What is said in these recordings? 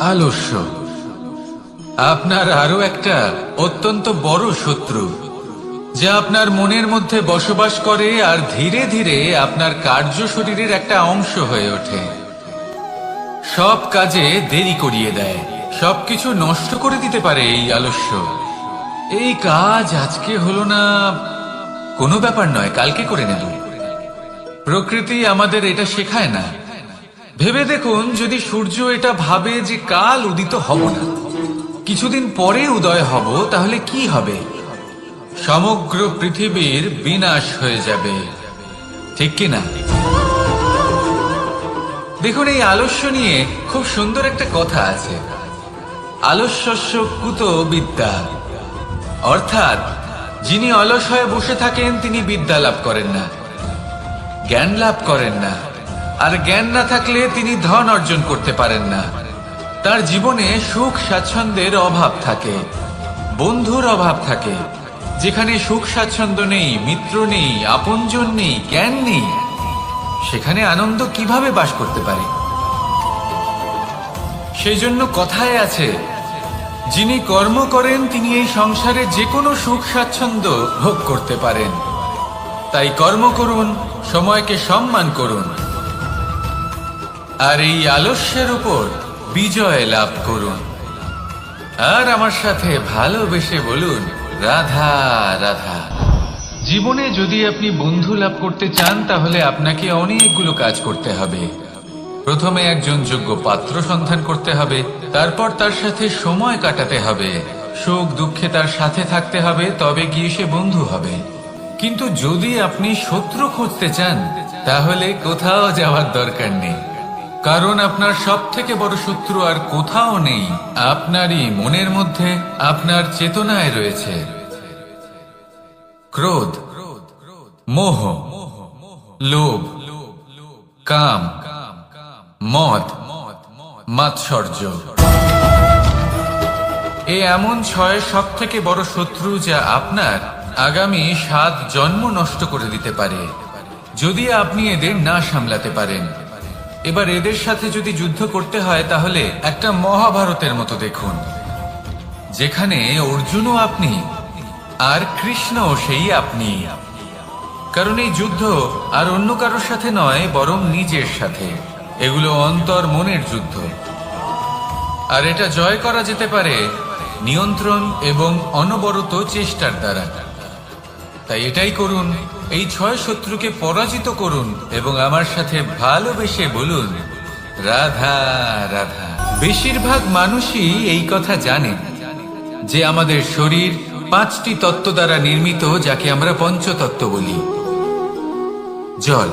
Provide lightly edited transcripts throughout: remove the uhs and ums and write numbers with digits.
আলস্য আপনার আরো একটা অত্যন্ত বড় শত্রু, যা আপনার মনের মধ্যে বসবাস করে আর ধীরে ধীরে আপনার কার্য শরীরের একটা অংশ হয়ে ওঠে। সব কাজে দেরি করিয়ে দেয়, সবকিছু নষ্ট করে দিতে পারে এই আলস্য। এই কাজ আজকে হলো না, কোনো ব্যাপার নয়, কালকে করে নেব। প্রকৃতি আমাদের এটা শেখায় না। ভেবে দেখুন, যদি সূর্য এটা ভাবে যে কাল উদিত হব না, কিছুদিন পরে উদয় হব, তাহলে কি হবে? সমগ্র পৃথিবীর বিনাশ হয়ে যাবে, ঠিক কিনা? দেখুন, এই আলস্য নিয়ে খুব সুন্দর একটা কথা আছে, আলস্যস্য কুত বিদ্যা। অর্থাৎ যিনি অলস হয়ে বসে থাকেন তিনি বিদ্যা লাভ করেন না, জ্ঞান লাভ করেন না। আর জ্ঞান না থাকলে তিনি ধন অর্জন করতে পারেন না। তার জীবনে সুখ স্বাচ্ছন্দ্যের অভাব থাকে, বন্ধুর অভাব থাকে। যেখানে সুখ স্বাচ্ছন্দ্য নেই, মিত্র নেই, আপনজন নেই, জ্ঞান নেই, সেখানে আনন্দ কিভাবে বাস করতে পারে? সেই জন্য কথায় আছে, যিনি কর্ম করেন তিনি এই সংসারে যে কোনো সুখ স্বাচ্ছন্দ্য ভোগ করতে পারেন। তাই কর্ম করুন, সময়কে সম্মান করুন, আর এই আলস্যের উপর বিজয় লাভ করুন। আর আমার সাথে ভালোবেসে বলুন, রাধা রাধা। জীবনে যদি আপনি বন্ধু লাভ করতে চান, তাহলে আপনাকে অনেকগুলো কাজ করতে হবে। প্রথমে একজন যোগ্য পাত্র সন্ধান করতে হবে, তারপর তার সাথে সময় কাটাতে হবে, সুখ দুঃখে তার সাথে থাকতে হবে, তবে গিয়ে সে বন্ধু হবে। কিন্তু যদি আপনি শত্রু খুঁজতে চান, তাহলে কোথাও যাওয়ার দরকার নেই, কারণ আপনার সব থেকে বড় শত্রু আর কোথাও নেই, আপনারই মনের মধ্যে, আপনার চেতনায় রয়েছে। ক্রোধ, মোহ, লোভ, কাম, মদ, মাৎসর্য। এ এমন 6 সব থেকে বড় শত্রু, যা আপনার আগামী 7 জন্ম নষ্ট করে দিতে পারে, যদি আপনি এদের না সামলাতে পারেন। এবার এদের সাথে যদি যুদ্ধ করতে হয়, তাহলে একটা মহাভারতের মতো দেখুন, যেখানে অর্জুনও আপনি আর কৃষ্ণও সেই আপনি। কারণ এই যুদ্ধ আর অন্য কারোর সাথে নয়, বরং নিজের সাথে। এগুলো অন্তর মনের যুদ্ধ, আর এটা জয় করা যেতে পারে নিয়ন্ত্রণ এবং অনবরত চেষ্টার দ্বারা। তাই এটাই করুন, এই 6 শত্রুকে পরাজিত করুন এবং আমার সাথে ভালোবেসে বলুন, রাধা রাধা। বেশিরভাগ মানুষই এই কথা জানেন যে আমাদের শরীর 5টি তত্ত্ব দ্বারা নির্মিত, যাকে আমরা পঞ্চতত্ত্ব বলি। জল,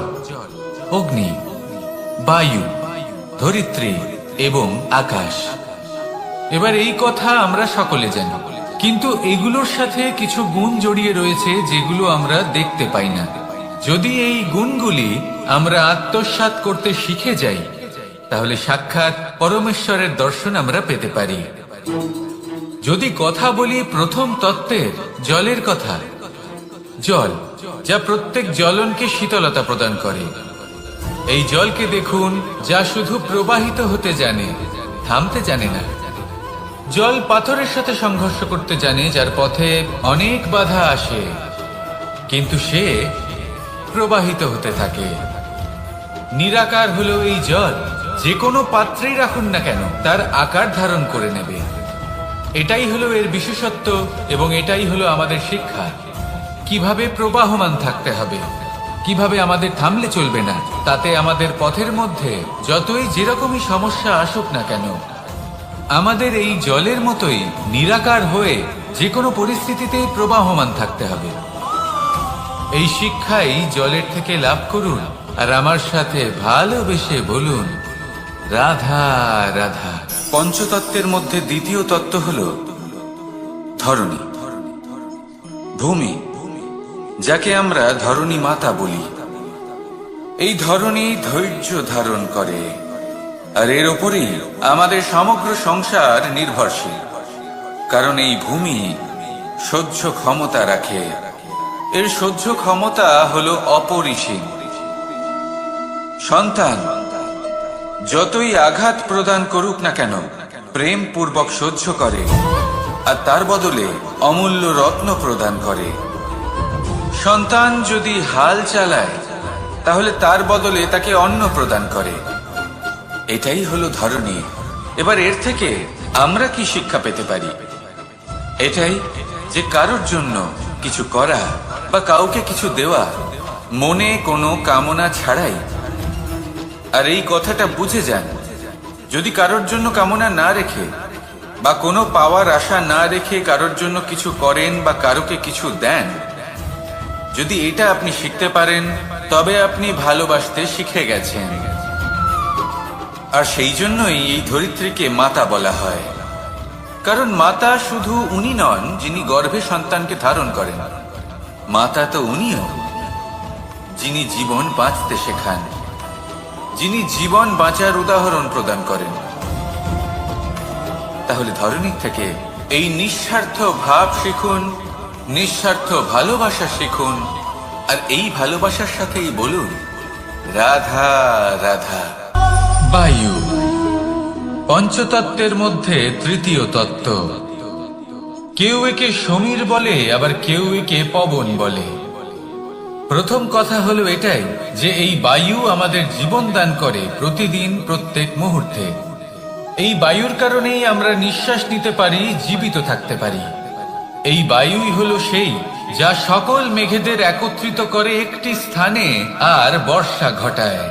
অগ্নি, বায়ু, ধরিত্রী এবং আকাশ। এবার এই কথা আমরা সকলে জানি, কিন্তু এগুলোর সাথে কিছু গুণ জড়িয়ে রয়েছে যেগুলো আমরা দেখতে পাই না। যদি এই গুণগুলি আমরা আত্মসাৎ করতে শিখে যাই, তাহলে সাক্ষাৎ পরমেশ্বরের দর্শন আমরা পেতে পারি। যদি কথা বলি প্রথম তত্ত্বের, জলের কথা, জল যা প্রত্যেক জ্বলনকে শীতলতা প্রদান করে। এই জলকে দেখুন, যা শুধু প্রবাহিত হতে জানে, থামতে জানে না। জল পাথরের সাথে সংঘর্ষ করতে জানে, যার পথে অনেক বাধা আসে, কিন্তু সে প্রবাহিত হতে থাকে। নিরাকার হলো এই জল, যে কোনো পাত্রেই রাখুন না কেন, তার আকার ধারণ করে নেবে। এটাই হলো এর বিশেষত্ব, এবং এটাই হলো আমাদের শিক্ষা। কিভাবে প্রবাহমান থাকতে হবে, কিভাবে আমাদের থামলে চলবে না, তাতে আমাদের পথের মধ্যে যতই যেরকমই সমস্যা আসুক না কেন, আমাদের এই জলের মতোই নিরাকার হয়ে যে কোনো পরিস্থিতিতেই প্রবাহমান থাকতে হবে। এই শিক্ষাই জলের থেকে লাভ করুন, আর আমার সাথে ভালোবেসে বলুন, রাধা রাধা। পঞ্চতত্ত্বের মধ্যে দ্বিতীয় তত্ত্ব হল ধরণী, ভূমি, যাকে আমরা ধরণী মাতা বলি। এই ধরণী ধৈর্য ধারণ করে, আর এর ওপরেই আমাদের সমগ্র সংসার নির্ভরশীল। কারণ এই ভূমি সহ্য ক্ষমতা রাখে, এর সহ্য ক্ষমতা হলো অপরিসীম। সন্তান যতই আঘাত প্রদান করুক না কেন, প্রেম পূর্বক সহ্য করে আর তার বদলে অমূল্য রত্ন প্রদান করে। সন্তান যদি হাল চালায় তাহলে তার বদলে তাকে অন্ন প্রদান করে। এটাই হলো ধরনী। এবার এর থেকে আমরা কি শিক্ষা পেতে পারি? এটাই যে কারোর জন্য কিছু করা বা কাউকে কিছু দেওয়া মনে কোনো কামনা ছাড়াই। আর এই কথাটা বুঝে যান, যদি কারোর জন্য কামনা না রেখে বা কোনো পাওয়ার আশা না রেখে কারোর জন্য কিছু করেন বা কারোকে কিছু দেন, যদি এটা আপনি শিখতে পারেন তবে আপনি ভালোবাসতে শিখে গেছেন। আর সেই জন্যই এই ধরিত্রীকে মাতা বলা হয়, কারণ মাতা শুধু উনি নন যিনি গর্ভে সন্তানকে ধারণ করেন, মাতা তো উনিও যিনি জীবন বাঁচতে শেখান, যিনি জীবন বাঁচার উদাহরণ প্রদান করেন। তাহলে ধরনীর থেকে এই নিঃস্বার্থ ভাব শিখুন, নিঃস্বার্থ ভালোবাসা শিখুন, আর এই ভালোবাসার সাথেই বলুন রাধা রাধা। বায়ু পঞ্চতত্ত্বের মধ্যে তৃতীয় তত্ত্ব। কেউ একে সমীর বলে, আবার কেউ একে পবন বলে। প্রথম কথা হলো এটাই যে এই বায়ু আমাদের জীবন দান করে প্রতিদিন, প্রত্যেক মুহূর্তে। এই বায়ুর কারণেই আমরা নিঃশ্বাস নিতে পারি, জীবিত থাকতে পারি। এই বায়ুই হলো সেই যা সকল মেঘেদের একত্রিত করে একটি স্থানে আর বর্ষা ঘটায়।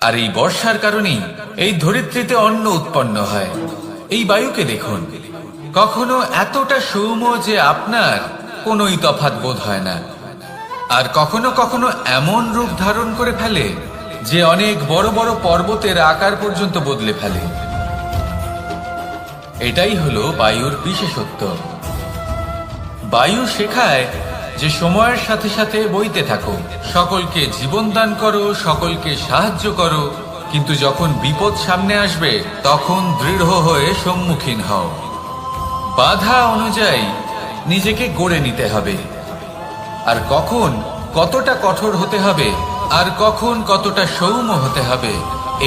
আর এই বর্ষার কারণেই এই ধরিত্রীতে অন্ন উৎপন্ন হয়। এই বায়ুকে দেখুন, কখনো এতটা সৌম্য যে আপনার কোনোই তফাৎ বোধ হয় না, আর কখনো কখনো এমন রূপ ধারণ করে ফেলে যে অনেক বড় বড় পর্বতের আকার পর্যন্ত বদলে ফেলে। এটাই হলো বায়ুর বিশেষত্ব। বায়ু শেখায় যে সময়ের সাথে সাথে বইতে থাকো, সকলকে জীবন দান করো, সকলকে সাহায্য করো, কিন্তু যখন বিপদ সামনে আসবে তখন দৃঢ় হয়ে সম্মুখীন হও। বাধা অনুযায়ী নিজেকে গড়ে নিতে হবে, আর কখন কতটা কঠোর হতে হবে আর কখন কতটা সৌম্য হতে হবে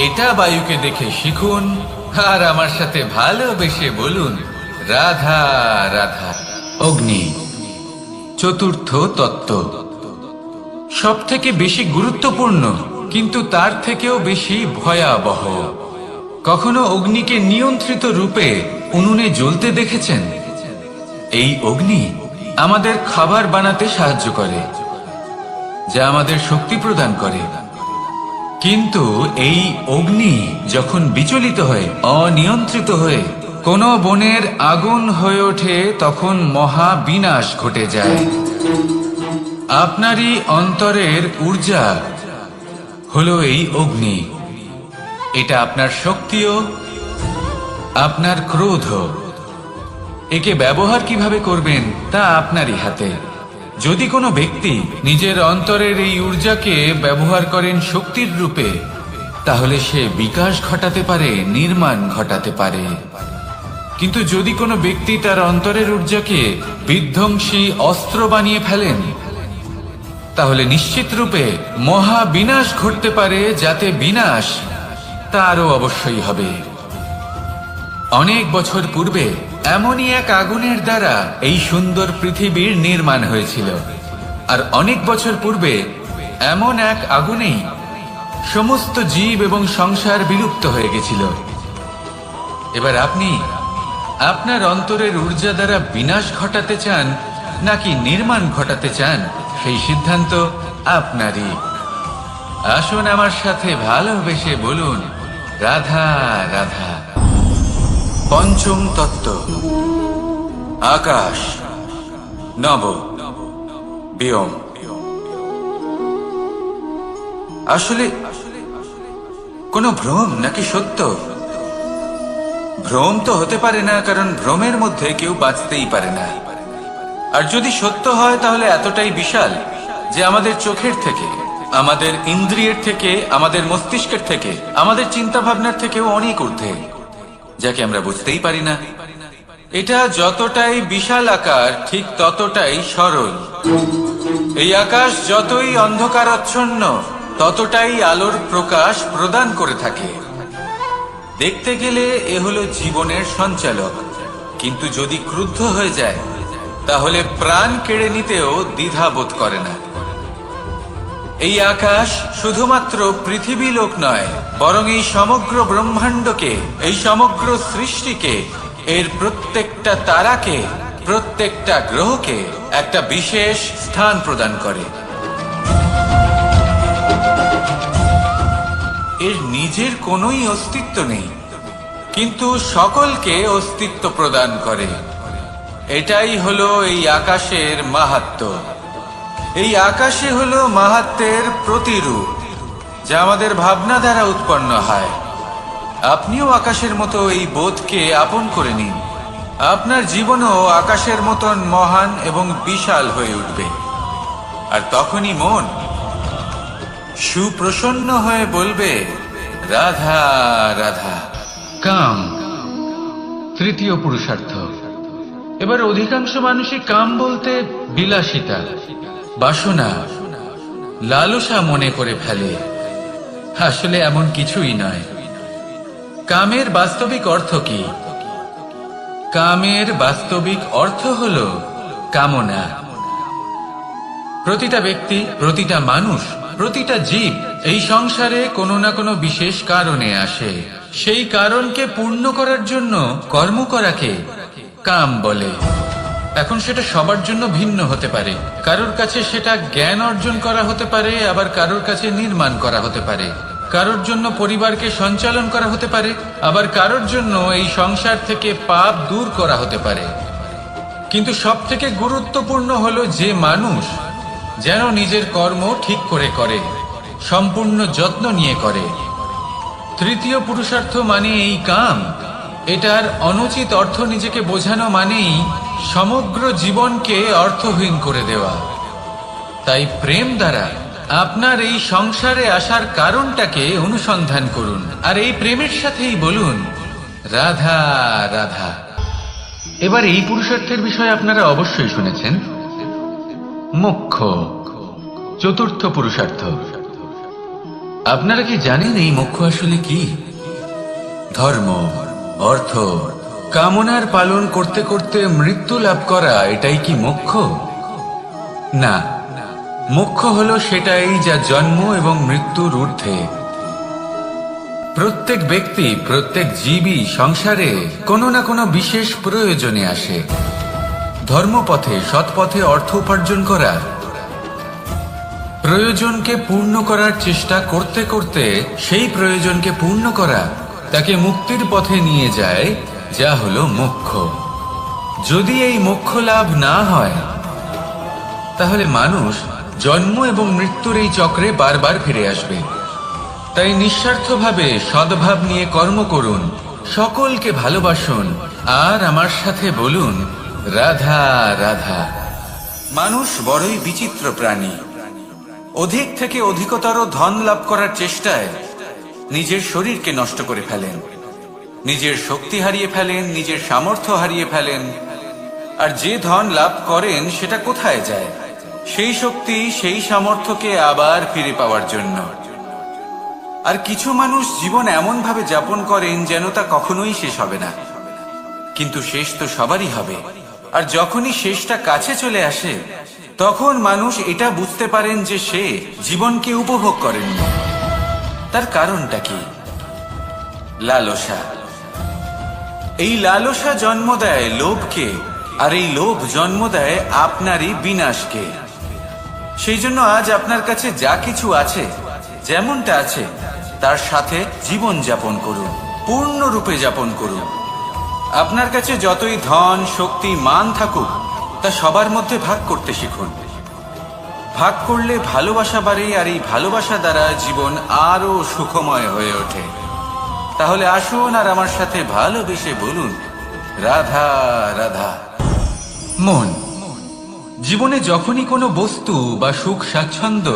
এটা বায়ুকে দেখে শিখুন, আর আমার সাথে ভালোবেসে বলুন রাধা রাধা। অগ্নি চতুর্থ তত্ত্ব, সব থেকে বেশি গুরুত্বপূর্ণ কিন্তু তার থেকেও বেশি ভয়াবহ। কখনো অগ্নিকে নিয়ন্ত্রিত রূপে উনুনে জ্বলতে দেখেছেন? এই অগ্নি আমাদের খাবার বানাতে সাহায্য করে, যা আমাদের শক্তি প্রদান করে। কিন্তু এই অগ্নি যখন বিচলিত হয়ে, অনিয়ন্ত্রিত হয়ে কোনো বনের আগুন হয়ে ওঠে, তখন মহা বিনাশ ঘটে যায়। আপনারই অন্তরের ঊর্জা হলো এই অগ্নি। এটা আপনার শক্তিও, আপনার ক্রোধ। একে ব্যবহার কিভাবে করবেন তা আপনারই হাতে। যদি কোনো ব্যক্তি নিজের অন্তরের এই ঊর্জাকে ব্যবহার করেন শক্তির রূপে, তাহলে সে বিকাশ ঘটাতে পারে, নির্মাণ ঘটাতে পারে। কিন্তু যদি কোনো ব্যক্তি তার অন্তরের ঊর্জাকে বিধ্বংসী অস্ত্র বানিয়ে ফেলেন, তাহলে নিশ্চিত রূপে মহা বিনাশ ঘটতে পারে, যাতে বিনাশ তারও অবশ্যই হবে। অনেক বছর পূর্বে এমনই এক আগুনের দ্বারা এই সুন্দর পৃথিবীর নির্মাণ হয়েছিল, আর অনেক বছর পূর্বে এমন এক আগুনেই সমস্ত জীব এবং সংসার বিলুপ্ত হয়ে গেছিল। এবার আপনি আপনার অন্তরের ঊর্জা দ্বারা বিনাশ ঘটাতে চান নাকি নির্মাণ ঘটাতে চান, সেই সিদ্ধান্ত আপনারই। আসুন আমার সাথে ভালোবেসে বলুন রাধা রাধা। পঞ্চম তত্ত্ব, আকাশ নব ব্যোম। আসলে কোনো ভ্রম নাকি সত্য? ভ্রম তো হতে পারে না, কারণ ভ্রমের মধ্যে কেউ বাঁচতেই পারে না। আর যদি সত্য হয় তাহলে এতটাই বিশাল যে আমাদের চোখের থেকে, আমাদের ইন্দ্রিয়ের থেকে, আমাদের মস্তিষ্কের থেকে, আমাদের চিন্তা ভাবনার থেকেও অনেক ঊর্ধ্বে, যাকে আমরা বুঝতেই পারি না। এটা যতটাই বিশাল আকার ঠিক ততটাই সরল। এই আকাশ যতই অন্ধকারাচ্ছন্ন ততটাই আলোর প্রকাশ প্রদান করে থাকে। দেখতে গেলে এ হলো জীবনের সঞ্চালক, কিন্তু যদি ক্রুদ্ধ হয়ে যায় তাহলে প্রাণ কেড়ে নিতেও দ্বিধাবোধ করে না। এই আকাশ শুধুমাত্র পৃথিবী লোক নয়, বরং এই সমগ্র ব্রহ্মাণ্ডকে, এই সমগ্র সৃষ্টিকে, এর প্রত্যেকটা তারাকে, প্রত্যেকটা গ্রহকে একটা বিশেষ স্থান প্রদান করে। এর নিজের কোনোই অস্তিত্ব নেই, কিন্তু সকলকে অস্তিত্ব প্রদান করে। এটাই হলো এই আকাশের মাহাত্ম্য। এই আকাশে হলো মাহাত্ম্যের প্রতিরূপ, যা আমাদের ভাবনা দ্বারা উৎপন্ন হয়। আপনিও আকাশের মতো এই বোধকে আপন করে নিন। আপনার জীবনও আকাশের মতন মহান এবং বিশাল হয়ে উঠবে। আর তখনই মন সুপ্রসন্ন হয়ে বলবে, রাধা রাধা। কাম তৃতীয় পুরুষার্থ। এবার অধিকাংশ মানুষই কাম বলতে বিলাসিতা, বাসনা, লালসা মনে করে ফেলে। আসলে এমন কিছুই নয়। কামের বাস্তবিক অর্থ কি? কামের বাস্তবিক অর্থ হল কামনা। প্রতিটা ব্যক্তি, প্রতিটা মানুষ, প্রতিটা জীব এই সংসারে কোনো না কোনো বিশেষ কারণে আসে। সেই কারণকে পূর্ণ করার জন্য কর্ম করাকে কাম বলে। এখন সেটা সবার জন্য ভিন্ন হতে পারে। কারোর কাছে সেটা জ্ঞান অর্জন করা হতে পারে, আবার কারোর কাছে নির্মাণ করা হতে পারে। কারোর জন্য পরিবারকে সঞ্চালন করা হতে পারে, আবার কারোর জন্য এই সংসার থেকে পাপ দূর করা হতে পারে। কিন্তু সবথেকে গুরুত্বপূর্ণ হলো যে মানুষ যেন নিজের কর্ম ঠিক করে করে, সম্পূর্ণ যত্ন নিয়ে করে। তৃতীয় পুরুষার্থ মানে এই কাম। এটার অনুচিত অর্থ নিজেকে বোঝানো মানেই সমগ্র জীবনকে অর্থহীন করে দেওয়া। তাই প্রেম দ্বারা আপনার এই সংসারে আসার কারণটাকে অনুসন্ধান করুন, আর এই প্রেমের সাথেই বলুন, রাধা রাধা। এবার এই পুরুষার্থের বিষয়ে আপনারা অবশ্যই শুনেছেন। মোক্ষ চতুর্থ পুরুষার্থ। আপনারা কি জানেন এই মোক্ষ আসলে কি? ধর্ম, অর্থ, কামনার পালন করতে করতে মৃত্যু লাভ করা, এটাই কি মোক্ষ? না, মোক্ষ হলো সেটাই যা জন্ম এবং মৃত্যুর ঊর্ধ্বে। প্রত্যেক ব্যক্তি, প্রত্যেক জীবই সংসারে কোনো না কোনো বিশেষ প্রয়োজনে আসে। ধর্মপথে, সৎপথে অর্থ উপার্জন করা, প্রয়োজনকে পূর্ণ করার চেষ্টা করতে করতে সেই প্রয়োজনকে পূর্ণ করা তাকে মুক্তির পথে নিয়ে যায়, যা হলো মোক্ষ। যদি এই মোক্ষ লাভ না হয় তাহলে মানুষ জন্ম এবং মৃত্যুর এই চক্রে বারবার ফিরে আসবে। তাই নিঃস্বার্থভাবে সদ্ভাব নিয়ে কর্ম করুন, সকলকে ভালোবাসুন, আর আমার সাথে বলুন, রাধা রাধা। মানুষ বড়ই বিচিত্র প্রাণী। অধিক থেকে অধিকতর ধন লাভ করার চেষ্টায় নিজের শরীরকে নষ্ট করে ফেলেন, নিজের শক্তি হারিয়ে ফেলেন, নিজের সামর্থ্য হারিয়ে ফেলেন। আর যে ধন লাভ করেন সেটা কোথায় যায়? সেই শক্তি, সেই সামর্থ্যকে আবার ফিরে পাওয়ার জন্য। আর কিছু মানুষ জীবন এমন ভাবে যাপন করেন যেন তা কখনোই শেষ হবে না। কিন্তু শেষ তো সবারই হবে। আর যখনই শেষটা কাছে চলে আসে তখন মানুষ এটা বুঝতে পারেন যে সে জীবনকে উপভোগ করেননি। তার কারণটা কি? লালসা। এই লালসা জন্ম দেয় লোভকে, আর এই লোভ জন্ম দেয় আপনারই বিনাশকে। সেই জন্য আজ আপনার কাছে যা কিছু আছে, যেমনটা আছে, তার সাথে জীবন যাপন করুন, পূর্ণরূপে যাপন করুন। আপনার কাছে যতই ধন, শক্তি, মান থাকুক, তা সবার মধ্যে ভাগ করতে শিখুন। ভাগ করলে ভালোবাসা বাড়ে, আর এই ভালোবাসা দ্বারা জীবন আরো সুখময় হয়ে ওঠে। তাহলে আসুন আর আমার সাথে ভালোবেসে বলুন, রাধা রাধা। মন। জীবনে যখনই কোনো বস্তু বা সুখ স্বাচ্ছন্দ্য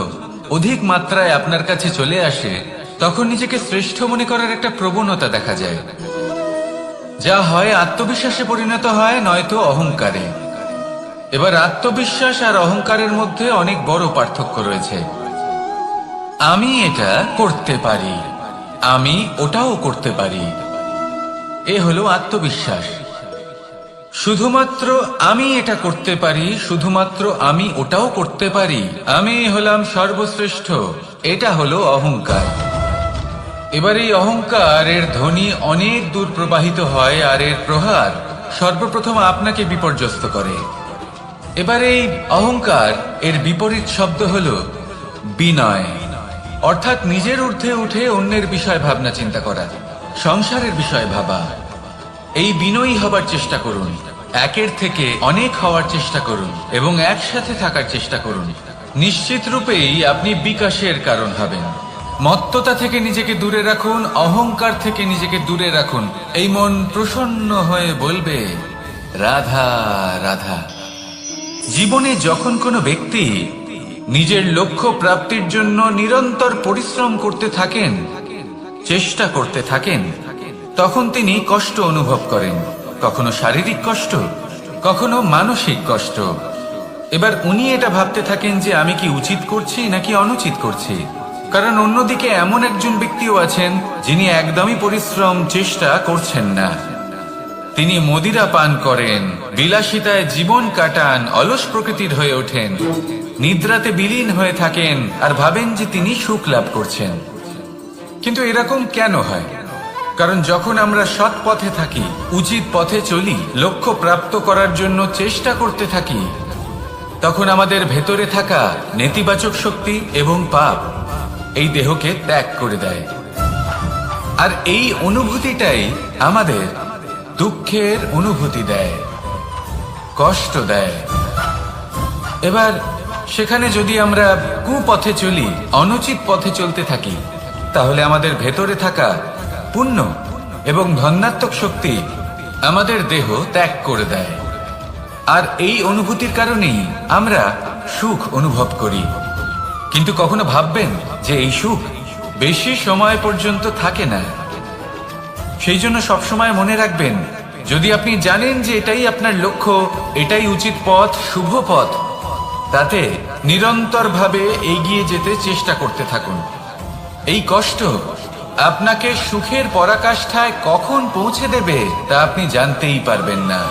অধিক মাত্রায় আপনার কাছে চলে আসে, তখন নিজেকে শ্রেষ্ঠ মনে করার একটা প্রবণতা দেখা যায়, যা হয় আত্মবিশ্বাসে পরিণত হয়, নয়তো অহংকারে। এবার আত্মবিশ্বাস আর অহংকারের মধ্যে অনেক বড় পার্থক্য রয়েছে। আমি এটা করতে পারি, আমি ওটাও করতে পারি, এ হলো আত্মবিশ্বাস। শুধুমাত্র আমি এটা করতে পারি, শুধুমাত্র আমি ওটাও করতে পারি, আমি হলাম সর্বশ্রেষ্ঠ, এটা হলো অহংকার। এবার এই অহংকারের ধ্বনি অনেক দূর প্রবাহিত হয়, আর এর প্রহার সর্বপ্রথম আপনাকে বিপর্যস্ত করে। এবার এই অহংকার এর বিপরীত শব্দ হলো বিনয়, অর্থাৎ নিজের ঊর্ধ্বে উঠে অন্যের বিষয় ভাবনা চিন্তা করা, সংসারের বিষয় ভাবা। এই বিনয়ী হবার চেষ্টা করুন, একের থেকে অনেক হওয়ার চেষ্টা করুন এবং একসাথে থাকার চেষ্টা করুন। নিশ্চিত রূপেই আপনি বিকাশের কারণ হবেন। মত্ততা থেকে নিজেকে দূরে রাখুন, অহংকার থেকে নিজেকে দূরে রাখুন। এই মন প্রসন্ন হয়ে বলবে, রাধা রাধা। জীবনে যখন কোনো ব্যক্তি নিজের লক্ষ্য প্রাপ্তির জন্য নিরন্তর পরিশ্রম করতে থাকেন, চেষ্টা করতে থাকেন, তখন তিনি কষ্ট অনুভব করেন, কখনো শারীরিক কষ্ট, কখনো মানসিক কষ্ট। এবার উনি এটা ভাবতে থাকেন যে আমি কি উচিত করছি নাকি অনুচিত করছি। কারণ অন্যদিকে এমন একজন ব্যক্তিও আছেন যিনি একদমই পরিশ্রম চেষ্টা করছেন না। তিনি মদিরা পান করেন, বিলাসিতায় জীবন কাটান, অলস প্রকৃতির হয়ে ওঠেন, নিদ্রাতে বিলীন হয়ে থাকেন আর ভাবেন যে তিনি সুখ লাভ করছেন। কিন্তু এরকম কেন হয়? কারণ যখন আমরা সৎ পথে থাকি, উচিত পথে চলি, লক্ষ্য প্রাপ্ত করার জন্য চেষ্টা করতে থাকি, তখন আমাদের ভেতরে থাকা নেতিবাচক শক্তি এবং পাপ এই দেহকে ত্যাগ করে দেয়। আর এই অনুভূতিটাই আমাদের দুঃখের অনুভূতি দেয়, কষ্ট দেয়। এবার সেখানে যদি আমরা কুপথে চলি, অনুচিত পথে চলতে থাকি, তাহলে আমাদের ভেতরে থাকা পুণ্য এবং ধনাত্মক শক্তি আমাদের দেহ ত্যাগ করে দেয়। আর এই অনুভূতির কারণেই আমরা সুখ অনুভব করি। কিন্তু কখনো ভাববেন যে এই সুখ বেশি সময় পর্যন্ত থাকে না। সেই জন্য সবসময় মনে রাখবেন, যদি আপনি জানেন যে এটাই আপনার লক্ষ্য, এটাই উচিত পথ, শুভ পথ, তাতে নিরন্তরভাবে এগিয়ে যেতে চেষ্টা করতে থাকুন। এই কষ্ট আপনাকে সুখের পরাকাষ্ঠায় কখন পৌঁছে দেবে তা আপনি জানতেই পারবেন না।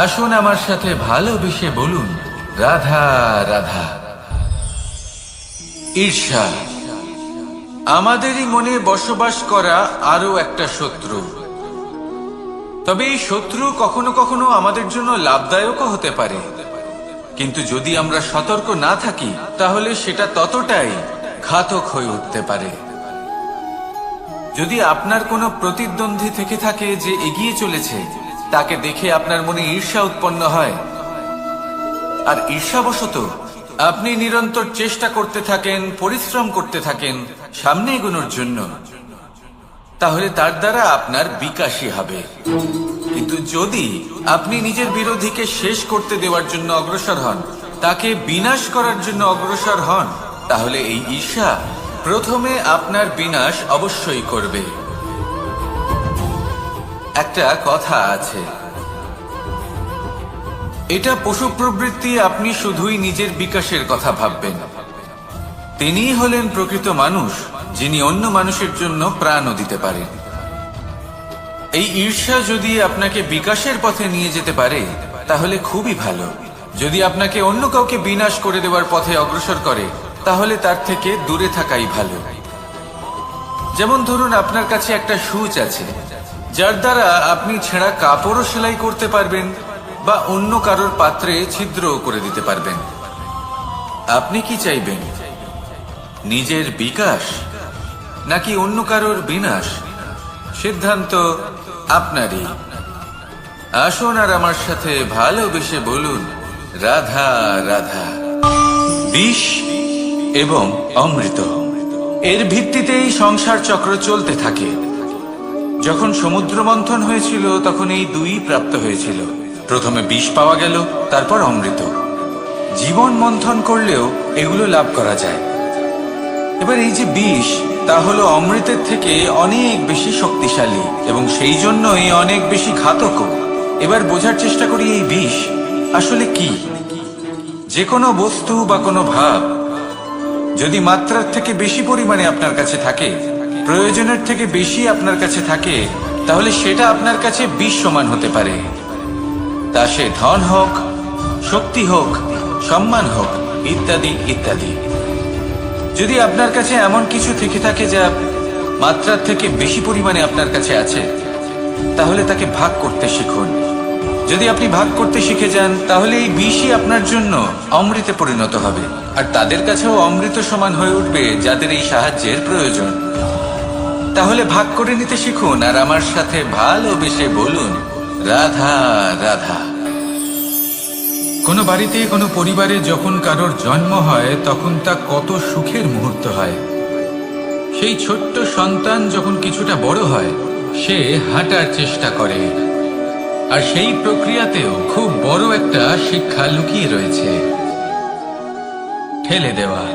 আসুন আমার সাথে ভালোবেসে বলুন, রাধা রাধা। ঈর্ষা আমাদেরই মনে বসবাস করা আরো একটা শত্রু। তবে এই শত্রু কখনো কখনো আমাদের জন্য লাভদায়কও হতে পারে, কিন্তু যদি আমরা সতর্ক না থাকি তাহলে সেটা ততটাই ঘাতক হয়ে উঠতে পারে। যদি আপনার কোনো প্রতিদ্বন্দ্বী থেকে থাকে যে এগিয়ে চলেছে, তাকে দেখে আপনার মনে ঈর্ষা উৎপন্ন হয়, আর ঈর্ষাবশত আপনি নিরন্তর চেষ্টা করতে থাকেন, পরিশ্রম করতে থাকেন সামনে এগোনোর জন্য, তাহলে তার দ্বারা আপনার বিকাশই হবে। কিন্তু যদি আপনি নিজের বিরোধীকে শেষ করতে দেওয়ার জন্য অগ্রসর হন, তাকে বিনাশ করার জন্য অগ্রসর হন, তাহলে এই ঈর্ষা প্রথমে আপনার বিনাশ অবশ্যই করবে। একটা কথা আছে, এটা পশু প্রবৃত্তি, আপনি শুধুই নিজের বিকাশের কথা ভাববেন। তিনিই হলেন প্রকৃত মানুষ, যিনি অন্য মানুষের জন্য প্রাণও দিতে পারেন। এই ঈর্ষা যদি আপনাকে বিকাশের পথে নিয়ে যেতে পারে তাহলে খুবই ভালো। যদি আপনাকে অন্য কাউকে বিনাশ করে দেওয়ার পথে অগ্রসর করে, তাহলে তার থেকে দূরে থাকাই ভালো। যেমন ধরুন, আপনার কাছে একটা সূচ আছে, যার দ্বারা আপনি ছেঁড়া কাপড়ও সেলাই করতে পারবেন বা অন্য কারোর পাত্রে ছিদ্রও করে দিতে পারবেন। আপনি কি চাইবেন, নিজের বিকাশ নাকি অন্য কারোর বিনাশ? সিদ্ধান্ত আপনারই। আসুন আর আমার সাথে ভালোবেসে বলুন, রাধা রাধা। বিষ এবং অমৃত, এর ভিত্তিতেই সংসার চক্র চলতে থাকে। যখন সমুদ্র মন্থন হয়েছিল তখন এই দুই প্রাপ্ত হয়েছিল। প্রথমে বিষ পাওয়া গেল, তারপর অমৃত। জীবন মন্থন করলেও এগুলো লাভ করা যায়। এবার এই যে বিষ, তা হলো অমৃতের থেকে অনেক বেশি শক্তিশালী এবং সেই জন্যই অনেক বেশি ঘাতকও। এবার বোঝার চেষ্টা করি এই বিষ আসলে কি। যে কোনো বস্তু বা কোনো ভাব যদি মাত্রার থেকে বেশি পরিমাণে আপনার কাছে থাকে, প্রয়োজনের থেকে বেশি আপনার কাছে থাকে, তাহলে সেটা আপনার কাছে বিষ সমান হতে পারে। তা সে ধন হোক, শক্তি হোক, সম্মান হোক, ইত্যাদি ইত্যাদি। যদি আপনার কাছে এমন কিছু থেকে থাকে যা মাত্রার থেকে বেশি পরিমাণে আপনার কাছে আছে, তাহলে তাকে ভাগ করতে শিখুন। যদি আপনি ভাগ করতে শিখে যান, তাহলে এই বিষই আপনার জন্য অমৃতে পরিণত হবে, আর তাদের কাছেও অমৃত সমান হয়ে উঠবে যাদের এই সাহায্যের প্রয়োজন। তাহলে ভাগ করে নিতে শিখুন আর আমার সাথে ভালোবেসে বলুন, রাধা রাধা। কোনো বাড়িতে, কোনো পরিবারে যখন কারোর জন্ম হয়, তখন তা কত সুখের মুহূর্ত হয়। সেই ছোট্ট সন্তান যখন কিছুটা বড় হয়, সে হাঁটার চেষ্টা করে, আর সেই প্রক্রিয়াতেও খুব বড় একটা শিক্ষা লুকিয়ে রয়েছে, ঠেলে দেওয়া।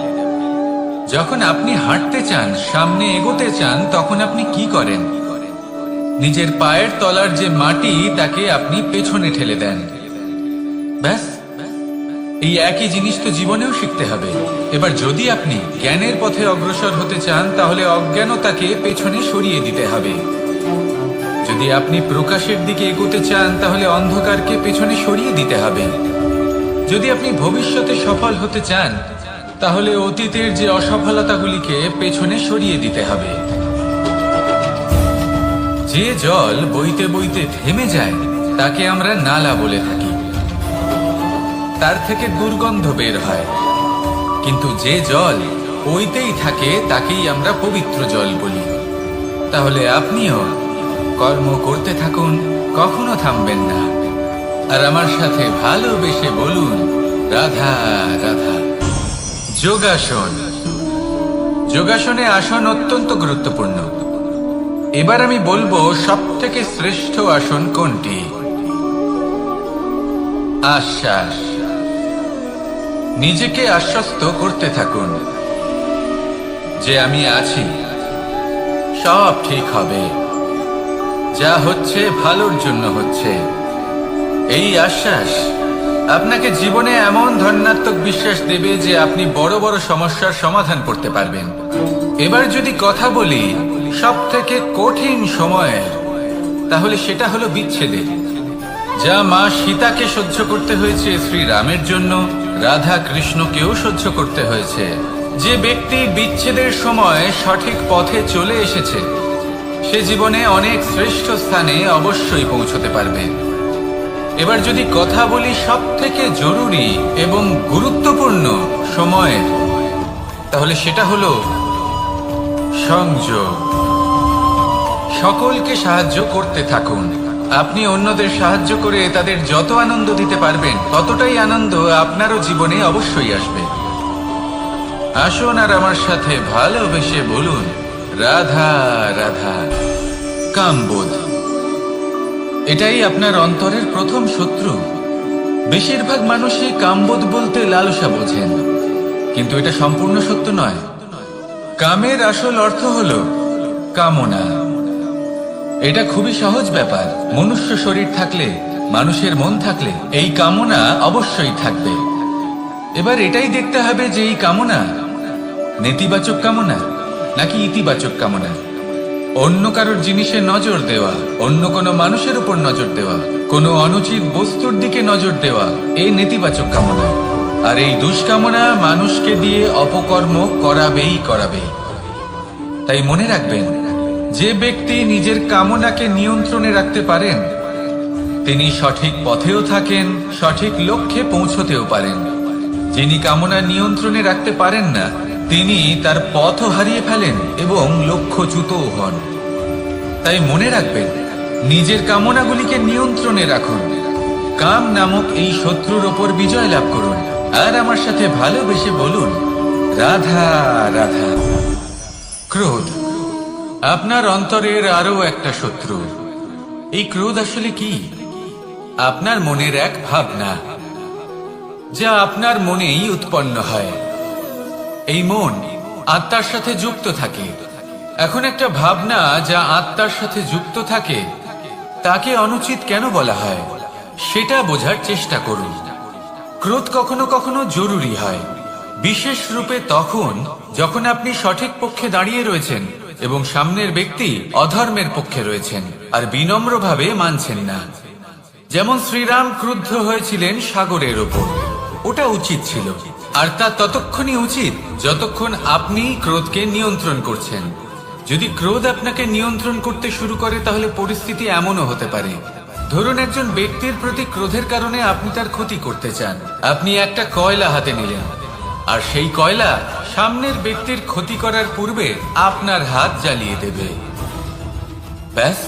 যখন আপনি হাঁটতে চান, সামনে এগোতে চান, তখন আপনি কি করেন? নিজের পায়ের তলার যে মাটি, তাকে আপনি পেছনে ঠেলে দেন। ব্যাস, এই একই জিনিস তো জীবনেও শিখতে হবে। এবার যদি আপনি জ্ঞানের পথে অগ্রসর হতে চান, তাহলে অজ্ঞানতাকে পেছনে সরিয়ে দিতে হবে। যদি আপনি প্রকাশের দিকে এগোতে চান, তাহলে অন্ধকারকে পেছনে সরিয়ে দিতে হবে। যদি আপনি ভবিষ্যতে সফল হতে চান, তাহলে অতীতের যে অসফলতাগুলিকে পেছনে সরিয়ে দিতে হবে। যে জল বইতে বইতে থেমে যায়, তাকে আমরা নালা বলে থাকি। তার থেকে দুর্গন্ধ বের হয়। কিন্তু যে জল বইতেই থাকে, তাকেই আমরা পবিত্র জল বলি। তাহলে আপনিও কর্ম করতে থাকুন, কখনো থামবেন না। আর আমার সাথে ভালোবেসে বলুন, রাধা রাধা। যোগাসন। যোগাসনে আসন অত্যন্ত গুরুত্বপূর্ণ। এবার আমি বলবো সবথেকে শ্রেষ্ঠ আসন কোনটি। আশ্বাস। নিজেকে আশ্বস্ত করতে থাকুন যে আমি আছি, সব ঠিক হবে, যা হচ্ছে ভালোর জন্য হচ্ছে। এই আশ্বাস আপনাকে জীবনে এমন ধনাত্মক বিশ্বাস দেবে যে আপনি বড় বড় সমস্যার সমাধান করতে পারবেন। এবার যদি কথা বলি সবথেকে কঠিন সময়ের, তাহলে সেটা হলো বিচ্ছেদের। যা মা সীতাকে সহ্য করতে হয়েছে শ্রীরামের জন্য, রাধা কৃষ্ণকেও সহ্য করতে হয়েছে। যে ব্যক্তি বিচ্ছেদের সময় সঠিক পথে চলে এসেছে, সে জীবনে অনেক শ্রেষ্ঠ স্থানে অবশ্যই পৌঁছতে পারবে। এবার যদি কথা বলি সবথেকে জরুরি এবং গুরুত্বপূর্ণ সময়ের, তাহলে সেটা হলো সংযোগ। সকলকে সাহায্য করতে থাকুন। আপনি অন্যদের সাহায্য করে তাদের যত আনন্দ দিতে পারবেন, ততটাই আনন্দ আপনারও জীবনে অবশ্যই আসবে। আসুন আর আমার সাথে ভালোবেসে বলুন, রাধা রাধা। কামবোধ, এটাই আপনার অন্তরের প্রথম শত্রু। বেশিরভাগ মানুষই কামবোধ বলতে লালসা বোঝেন, কিন্তু এটা সম্পূর্ণ সত্য নয়। কামের আসল অর্থ হলো কামনা। এটা খুবই সহজ ব্যাপার। মনুষ্য শরীর থাকলে, মানুষের মন থাকলে, এই কামনা অবশ্যই থাকবে। এবার এটাই দেখতে হবে যে এই কামনা নেতিবাচক কামনা নাকি ইতিবাচক কামনা। অন্য কারোর জিনিসে নজর দেওয়া, অন্য কোনো মানুষের উপর নজর দেওয়া, কোনো অনুচিত বস্তুর দিকে নজর দেওয়া, এই নেতিবাচক কামনা। আর এই দুষ্কামনা মানুষকে দিয়ে অপকর্ম করাবেই করাবে। তাই মনে রাখবেন, যে ব্যক্তি নিজের কামনাকে নিয়ন্ত্রণে রাখতে পারেন, তিনি সঠিক পথেও থাকেন, সঠিক লক্ষ্যে পৌঁছতেও পারেন। যিনি কামনা নিয়ন্ত্রণে রাখতে পারেন না, তিনি তার পথও হারিয়ে ফেলেন এবং লক্ষ্যচ্যুতও হন। তাই মনে রাখবেন, নিজের কামনাগুলিকে নিয়ন্ত্রণে রাখুন। কাম নামক এই শত্রুর ওপর বিজয় লাভ করুন। আর আমার সাথে ভালোবেসে বলুন, রাধা রাধা। ক্রোধ, আপনার অন্তরের আরো একটা শত্রু। এই ক্রোধ আসলে কি? আপনার মনের এক ভাবনা, যা আপনার মনেই উৎপন্ন হয়। এই মন আত্মার সাথে যুক্ত থাকে। এখন একটা ভাবনা যা আত্মার সাথে যুক্ত থাকে, তাকে অনুচিত কেন বলা হয়, সেটা বোঝার চেষ্টা করুন। ক্রোধ কখনো কখনো জরুরি হয়, বিশেষ রূপে তখন যখন আপনি সঠিক পক্ষে দাঁড়িয়ে রয়েছেন এবং সামনের ব্যক্তি অধর্মের পক্ষে রয়েছেন। আর বিনম্রভাবে মানছেন না। যেমন শ্রীরাম ক্রুদ্ধ হয়েছিলেন সাগরের ওপর, ওটা উচিত ছিল, আর তা ততক্ষণই উচিত যতক্ষণ আপনি ক্রোধকে নিয়ন্ত্রণ করছেন। যদি ক্রোধ আপনাকে নিয়ন্ত্রণ করতে শুরু করে তাহলে পরিস্থিতি এমনও হতে পারে, ধরুন একজন ব্যক্তির প্রতি ক্রোধের কারণে আপনি তার ক্ষতি করতে চান। আপনি একটা কয়লা হাতে নিলেন, আর সেই কয়লা সামনের ব্যক্তির ক্ষতি করার পূর্বে আপনার হাত জ্বালিয়ে দেবে। ব্যাস,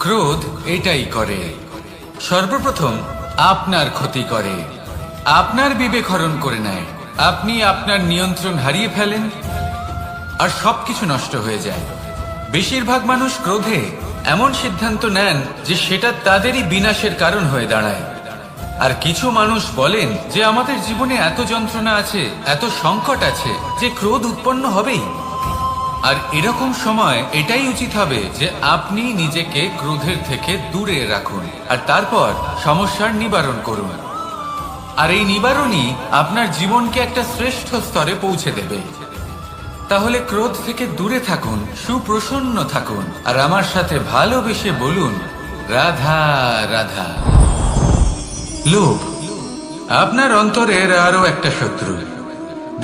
ক্রোধ এটাই করে, সর্বপ্রথম আপনার ক্ষতি করে, আপনার বিবেক হরণ করে নেয়, আপনি আপনার নিয়ন্ত্রণ হারিয়ে ফেলেন, আর সবকিছু নষ্ট হয়ে যায়। বেশিরভাগ মানুষ ক্রোধে এমন সিদ্ধান্ত নেন যে সেটা তাদেরই বিনাশের কারণ হয়ে দাঁড়ায়। আর কিছু মানুষ বলেন যে আমাদের জীবনে এত যন্ত্রণা আছে, এত সংকট আছে যে ক্রোধ উৎপন্ন হবেই। আর এরকম সময় এটাই উচিত হবে যে আপনি নিজেকে ক্রোধের থেকে দূরে রাখুন, আর তারপর সমস্যার নিবারণ করুন। আর এই নিবারণই আপনার জীবনকে একটা শ্রেষ্ঠ স্তরে পৌঁছে দেবে। তাহলে ক্রোধ থেকে দূরে থাকুন, সুপ্রসন্ন থাকুন, আর আমার সাথে ভালোবেসে বলুন, রাধা রাধা। লোভ আপনার অন্তরের আরো একটা শত্রু।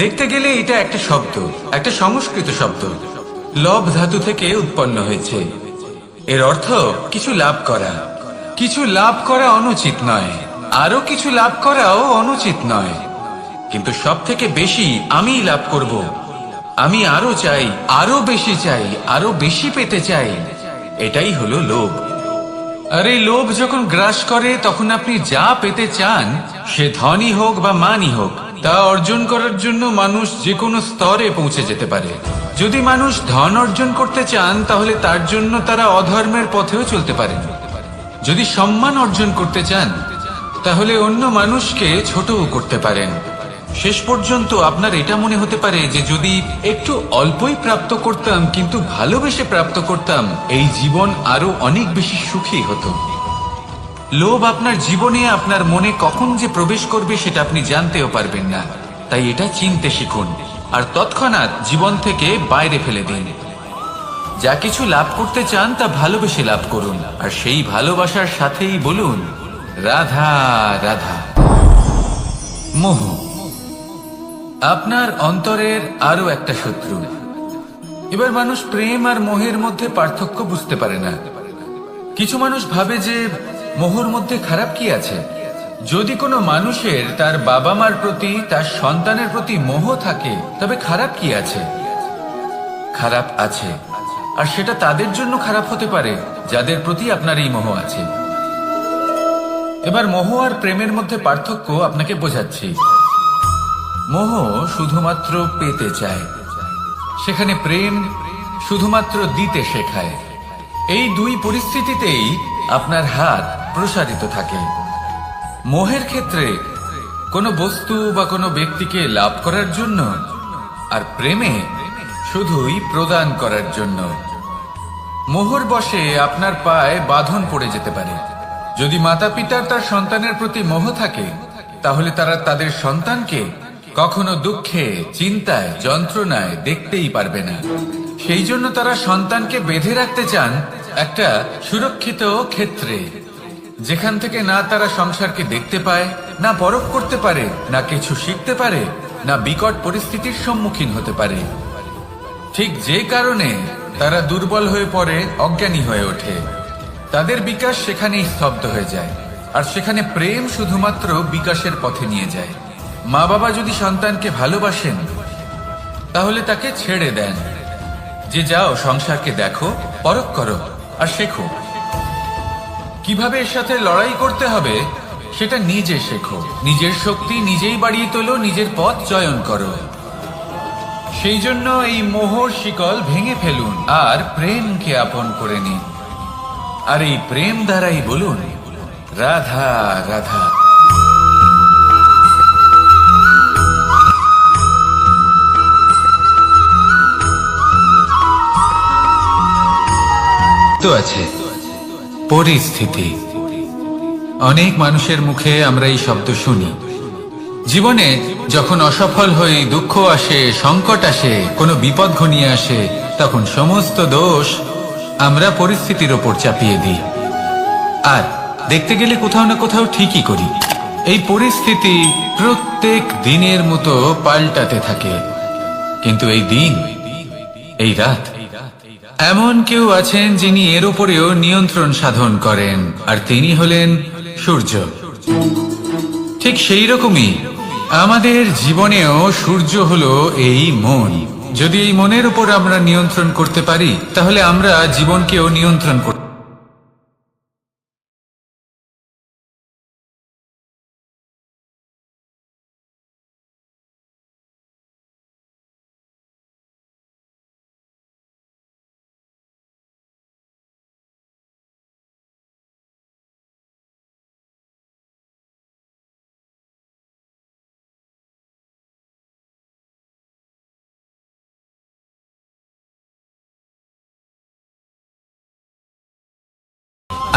দেখতে গেলে এটা একটা শব্দ, একটা সংস্কৃত শব্দ, লব ধাতু থেকে উৎপন্ন হয়েছে। এর অর্থ কিছু লাভ করা। কিছু লাভ করা অনুচিত নয়, আরো কিছু লাভ করাও অনুচিত নয়, কিন্তু সব থেকে বেশি আমি লাভ করব, আমি আরো চাই, আরো বেশি চাই, আরো বেশি পেতে চাই, এটাই হলো লোভ। আর এই লোভ যখন গ্রাস করে তখন আপনি যা পেতে চান, সে ধনই হোক বা মানই হোক, তা অর্জন করার জন্য মানুষ যে কোনো স্তরে পৌঁছে যেতে পারে। যদি মানুষ ধন অর্জন করতে চান তাহলে তার জন্য তারা অধর্মের পথেও চলতে পারেন। যদি সম্মান অর্জন করতে চান তাহলে অন্য মানুষকে ছোটও করতে পারেন। শেষ পর্যন্ত আপনার এটা মনে হতে পারে যে যদি একটু অল্পই প্রাপ্ত করতাম, কিন্তু ভালোবেসে প্রাপ্ত করতাম, এই জীবন আরো অনেক বেশি সুখী হতো। লোভ আপনার জীবনে, আপনার মনে কখন যে প্রবেশ করবে সেটা আপনি জানতেও পারবেন না। তাই এটা চিনতে শিখুন, আর তৎক্ষণাৎ জীবন থেকে বাইরে ফেলে দিন। যা কিছু লাভ করতে চান তা ভালোবেসে লাভ করুন, আর সেই ভালোবাসার সাথেই বলুন, রাধা রাধা। মোহ আপনার অন্তরের আরো একটা শত্রু। এবার মানুষ প্রেম আর মোহের মধ্যে পার্থক্য বুঝতে পারে না। কিছু মানুষ ভাবে যে মোহর মধ্যে খারাপ কি আছে। যদি কোনো মানুষের তার বাবা মার প্রতি, তার সন্তানের প্রতি মোহ থাকে, তবে খারাপ কি আছে? খারাপ আছে, আর সেটা তাদের জন্য খারাপ হতে পারে যাদের প্রতি আপনার এই মোহ আছে। এবার মোহ আর প্রেমের মধ্যে পার্থক্য আপনাকে বোঝাচ্ছি। মোহ শুধুমাত্র পেতে চায়, সেখানে প্রেম শুধুমাত্র দিতে শেখায়। এই দুই পরিস্থিতিতেই আপনার হাত প্রসারিত থাকে। মোহের ক্ষেত্রে কোনো বস্তু বা কোনো ব্যক্তিকে লাভ করার জন্য, আর প্রেমে শুধুই প্রদান করার জন্য। মোহর বশে আপনার পায়ে বাঁধন পড়ে যেতে পারে। যদি মাতা পিতার তার সন্তানের প্রতি মোহ থাকে তাহলে তারা তাদের সন্তানকে কখনো দুঃখে, চিন্তায়, যন্ত্রণায় দেখতেই পারবে না। সেই জন্য তারা সন্তানকে বেঁধে রাখতে চান একটা সুরক্ষিত ক্ষেত্রে, যেখান থেকে না তারা সংসারকে দেখতে পায়, না পরখ করতে পারে, না কিছু শিখতে পারে, না বিকট পরিস্থিতির সম্মুখীন হতে পারে। ঠিক যে কারণে তারা দুর্বল হয়ে পড়ে, অজ্ঞানী হয়ে ওঠে। তাদের বিকাশ সেখানেই স্তব্ধ হয়ে যায়, আর সেখানে প্রেম শুধুমাত্র বিকাশের পথে নিয়ে যায়। মা বাবা যদি সন্তানকে ভালোবাসেন তাহলে তাকে ছেড়ে দেন, যে যাও সংসারকে দেখো, পরখ করো, আর শেখো। কিভাবে এর সাথে লড়াই করতে হবে সেটা নিজে শেখো। নিজের শক্তি নিজেই বাড়িয়ে তোলো, নিজের পথ চয়ন করো। সেই জন্য এই মোহর শিকল ভেঙে ফেলুন আর প্রেমকে আপন করে নিন। আর এই প্রেম দ্বারাই বলুন, রাধা রাধা। তো আছে পরিস্থিতি। অনেক মানুষের মুখে আমরা এই শব্দ শুনি। জীবনে যখন অসফল হই, দুঃখ আসে, সংকট আসে, কোনো বিপদ ঘনিয়ে আসে, তখন সমস্ত দোষ আমরা পরিস্থিতির ওপর চাপিয়ে দিই, আর দেখতে গেলে কোথাও না কোথাও ঠিকই করি। এই পরিস্থিতি প্রত্যেক দিনের মতো পাল্টাতে থাকে, কিন্তু এই দিন, এই রাত, এমন কেউ আছেন যিনি এর উপরেও নিয়ন্ত্রণ সাধন করেন, আর তিনি হলেন সূর্য। ঠিক সেই রকমই আমাদের জীবনেও সূর্য হলো এই মন। যদি এই মনের উপর আমরা নিয়ন্ত্রণ করতে পারি, তাহলে আমরা জীবনকেও নিয়ন্ত্রণ করতে